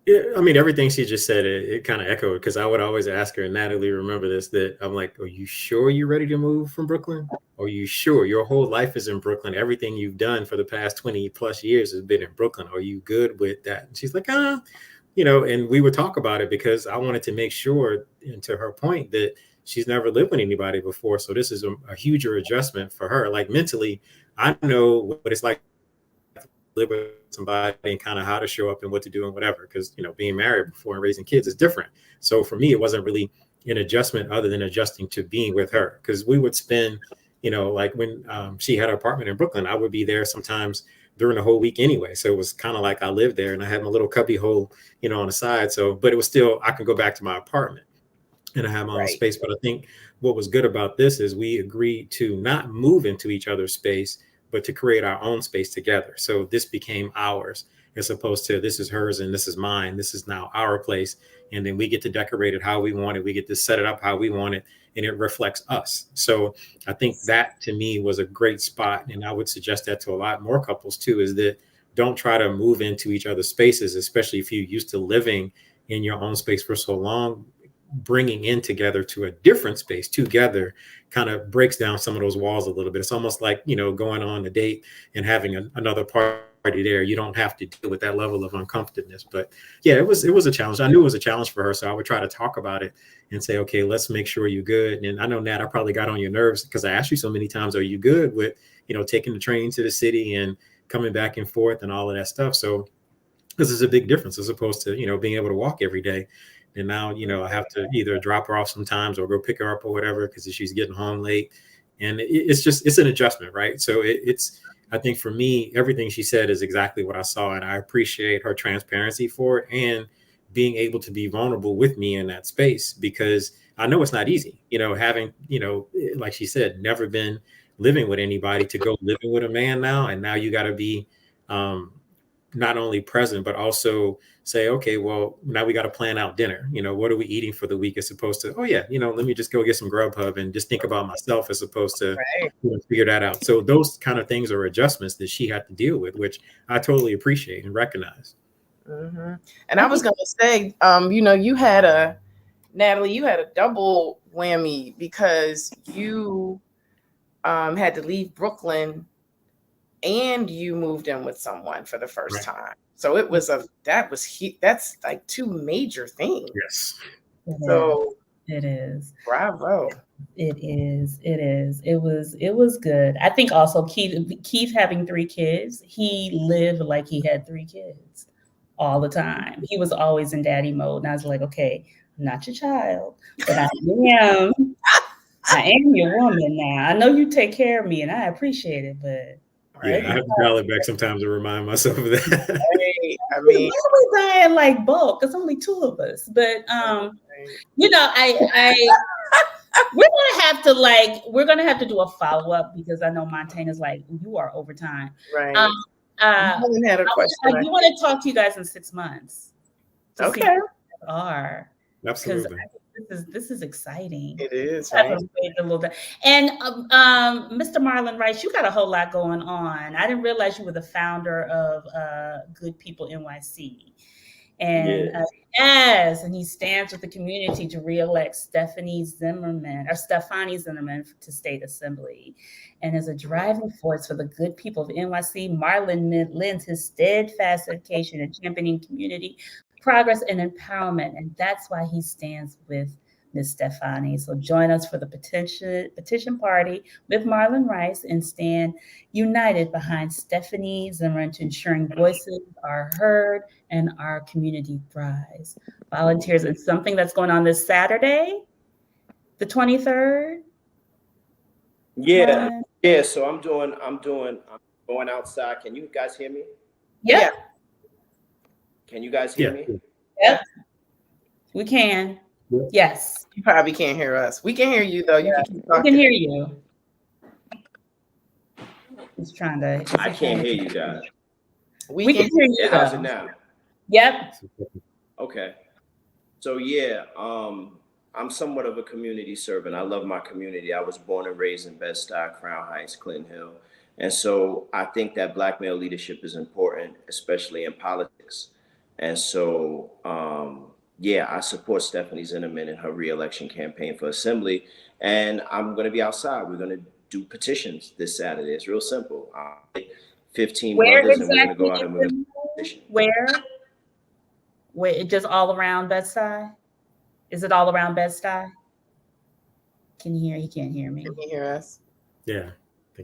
Yeah, I mean, everything she just said, it kind of echoed, because I would always ask her, and Natalie, remember this, that I'm like, are you sure you're ready to move from Brooklyn? Are you sure your whole life is in Brooklyn? Everything you've done for the past 20 plus years has been in Brooklyn. Are you good with that? And she's like, and we would talk about it because I wanted to make sure, and to her point, that she's never lived with anybody before. So this is a huger adjustment for her. Like mentally, I know what it's like live with somebody and kind of how to show up and what to do and whatever, because being married before and raising kids is different. So for me, it wasn't really an adjustment other than adjusting to being with her, because we would spend like when she had her apartment in Brooklyn, I would be there sometimes during the whole week anyway. So it was kind of like I lived there, and I had my little cubby hole on the side. So but it was still, I could go back to my apartment and I have my own space. But I think what was good about this is we agreed to not move into each other's space, but to create our own space together. So this became ours, as opposed to this is hers and this is mine. This is now our place. And then we get to decorate it how we want it. We get to set it up how we want it, and it reflects us. So I think that to me was a great spot. And I would suggest that to a lot more couples too, is that don't try to move into each other's spaces, especially if you're used to living in your own space for so long. Bringing in together to a different space together kind of breaks down some of those walls a little bit. It's almost like, going on a date and having another party there. You don't have to deal with that level of uncomfortableness. But yeah, it was a challenge. I knew it was a challenge for her. So I would try to talk about it and say, okay, let's make sure you're good. And I know, Nat, I probably got on your nerves because I asked you so many times, are you good with, taking the train to the city and coming back and forth and all of that stuff? So this is a big difference as opposed to, being able to walk every day. And now, I have to either drop her off sometimes or go pick her up or whatever, because she's getting home late. And it's an adjustment, right? So I think for me, everything she said is exactly what I saw. And I appreciate her transparency for it and being able to be vulnerable with me in that space, because I know it's not easy, having, like she said, never been living with anybody, to go living with a man now. And now you got to be not only present, but also say, okay, well, now we got to plan out dinner. What are we eating for the week, as opposed to, oh yeah, let me just go get some Grubhub and just think about myself, as opposed to figure that out. So those kind of things are adjustments that she had to deal with, which I totally appreciate and recognize. Mm-hmm. And I was going to say, Natalie, you had a double whammy, because you had to leave Brooklyn and you moved in with someone for the first time. So it was that's like two major things. Yes. So it is. Bravo. It is. It was good. I think also Keith having 3 kids, he lived like he had 3 kids all the time. He was always in daddy mode. And I was like, okay, I'm not your child, but I am your woman now. I know you take care of me and I appreciate it, but yeah, I have to dial it back sometimes to remind myself of that. Right. I mean, we buying like bulk. It's only 2 of us, but we're gonna have to do a follow-up, because I know Montana's like, you are over time. Right. I do want to talk to you guys in 6 months. Okay. See what are. Absolutely. This is exciting. It is. Right? A little bit. And Mr. Marlon Rice, you got a whole lot going on. I didn't realize you were the founder of Good People NYC. And and he stands with the community to reelect Stefani Zimmerman to state assembly. And as a driving force for the good people of NYC, Marlon lends his steadfast dedication in championing community progress and empowerment. And that's why he stands with Ms. Stefani. So join us for the petition party with Marlon Rice and stand united behind Stefani Zimmerman to ensuring voices are heard and our community thrives. Volunteers in something that's going on this Saturday, the 23rd. Yeah. So I'm going outside. Can you guys hear me? Yeah. Can you guys hear me? Yep. We can. Yes. You probably can't hear us. We can hear you though. You can keep talking. We can hear you. He's trying to. I can't hear you guys. We can hear you. How's it now? Yep. Okay. So yeah, I'm somewhat of a community servant. I love my community. I was born and raised in Bed-Stuy, Crown Heights, Clinton Hill. And so I think that Black male leadership is important, especially in politics. And so, yeah, I support Stephanie Zinnerman in her re-election campaign for Assembly. And I'm going to be outside. We're going to do petitions this Saturday. It's real simple. 15 Where brothers, exactly and we're going to go out and we're going to petition. Where? It just all around Bed-Stuy? Is it all around Bed-Stuy? Can you hear? He can't hear me. Can you hear us? Yeah.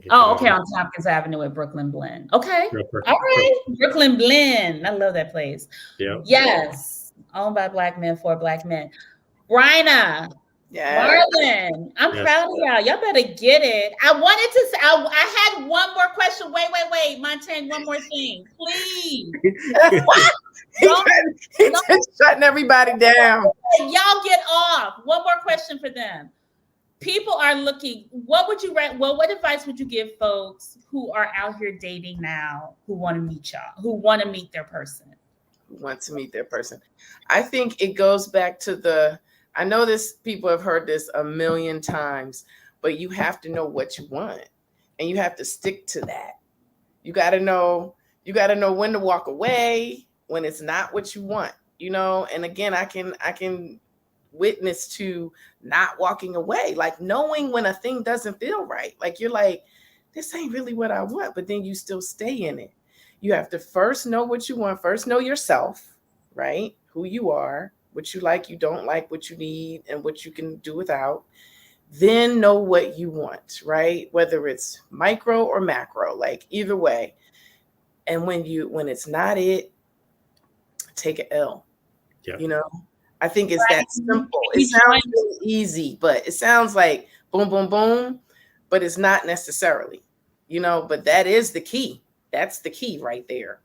Oh, okay. On Tompkins Avenue at Brooklyn Blend. Okay. All right. Brooklyn Blend. I love that place. Yeah. Yes. Owned by Black men for Black men. Bryna. Yeah. Marlon. I'm proud of y'all. Y'all better get it. I wanted to say, I had one more question. Wait. Montaigne, one more thing. Please. He's shutting everybody down. Y'all get off. One more question for them. People are looking. What advice would you give folks who are out here dating now, who want to meet y'all, who want to meet their person? I think it goes back to I know people have heard this a million times, but you have to know what you want and you have to stick to that. You got to know when to walk away when it's not what you want, and again, I can witness to not walking away, like knowing when a thing doesn't feel right. Like you're like, this ain't really what I want, but then you still stay in it. You have to first know what you want, first know yourself, right? Who you are, what you like, you don't like, what you need, and what you can do without. Then know what you want, right? Whether it's micro or macro, like either way. And when it's not it, take an L. Yeah. I think it's that simple. It sounds really easy, but it sounds like boom, boom, boom, but it's not necessarily, but that is the key. That's the key right there.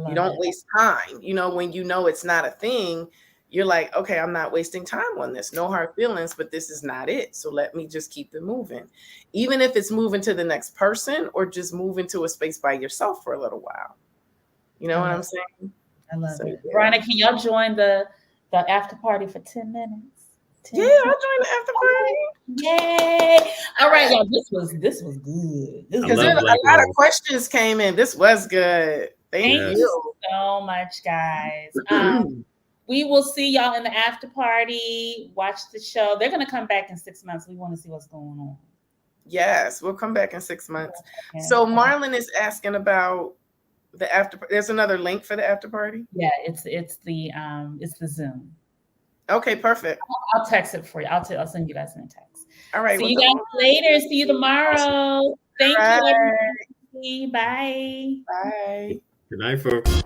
You don't waste time. When it's not a thing, you're like, okay, I'm not wasting time on this. No hard feelings, but this is not it. So let me just keep it moving. Even if it's moving to the next person or just moving to a space by yourself for a little while. You know what I'm saying? I love it. Yeah. Bryna, can y'all join the after party for 10 minutes? Yeah, I'll join the after party. Yay! All right, y'all. This was good. Because a lot of questions came in. This was good. Thank you so much, guys. We will see y'all in the after party. Watch the show. They're gonna come back in 6 months. We want to see what's going on. Yes, we'll come back in 6 months. Okay. So Marlon is asking about the after. There's another link for the after party. Yeah, it's the Zoom. Okay, perfect. I'll text it for you. I'll send you guys in a text. All right. See you guys later. See you tomorrow. Thank you. Everybody. Bye. Bye. Good night, folks.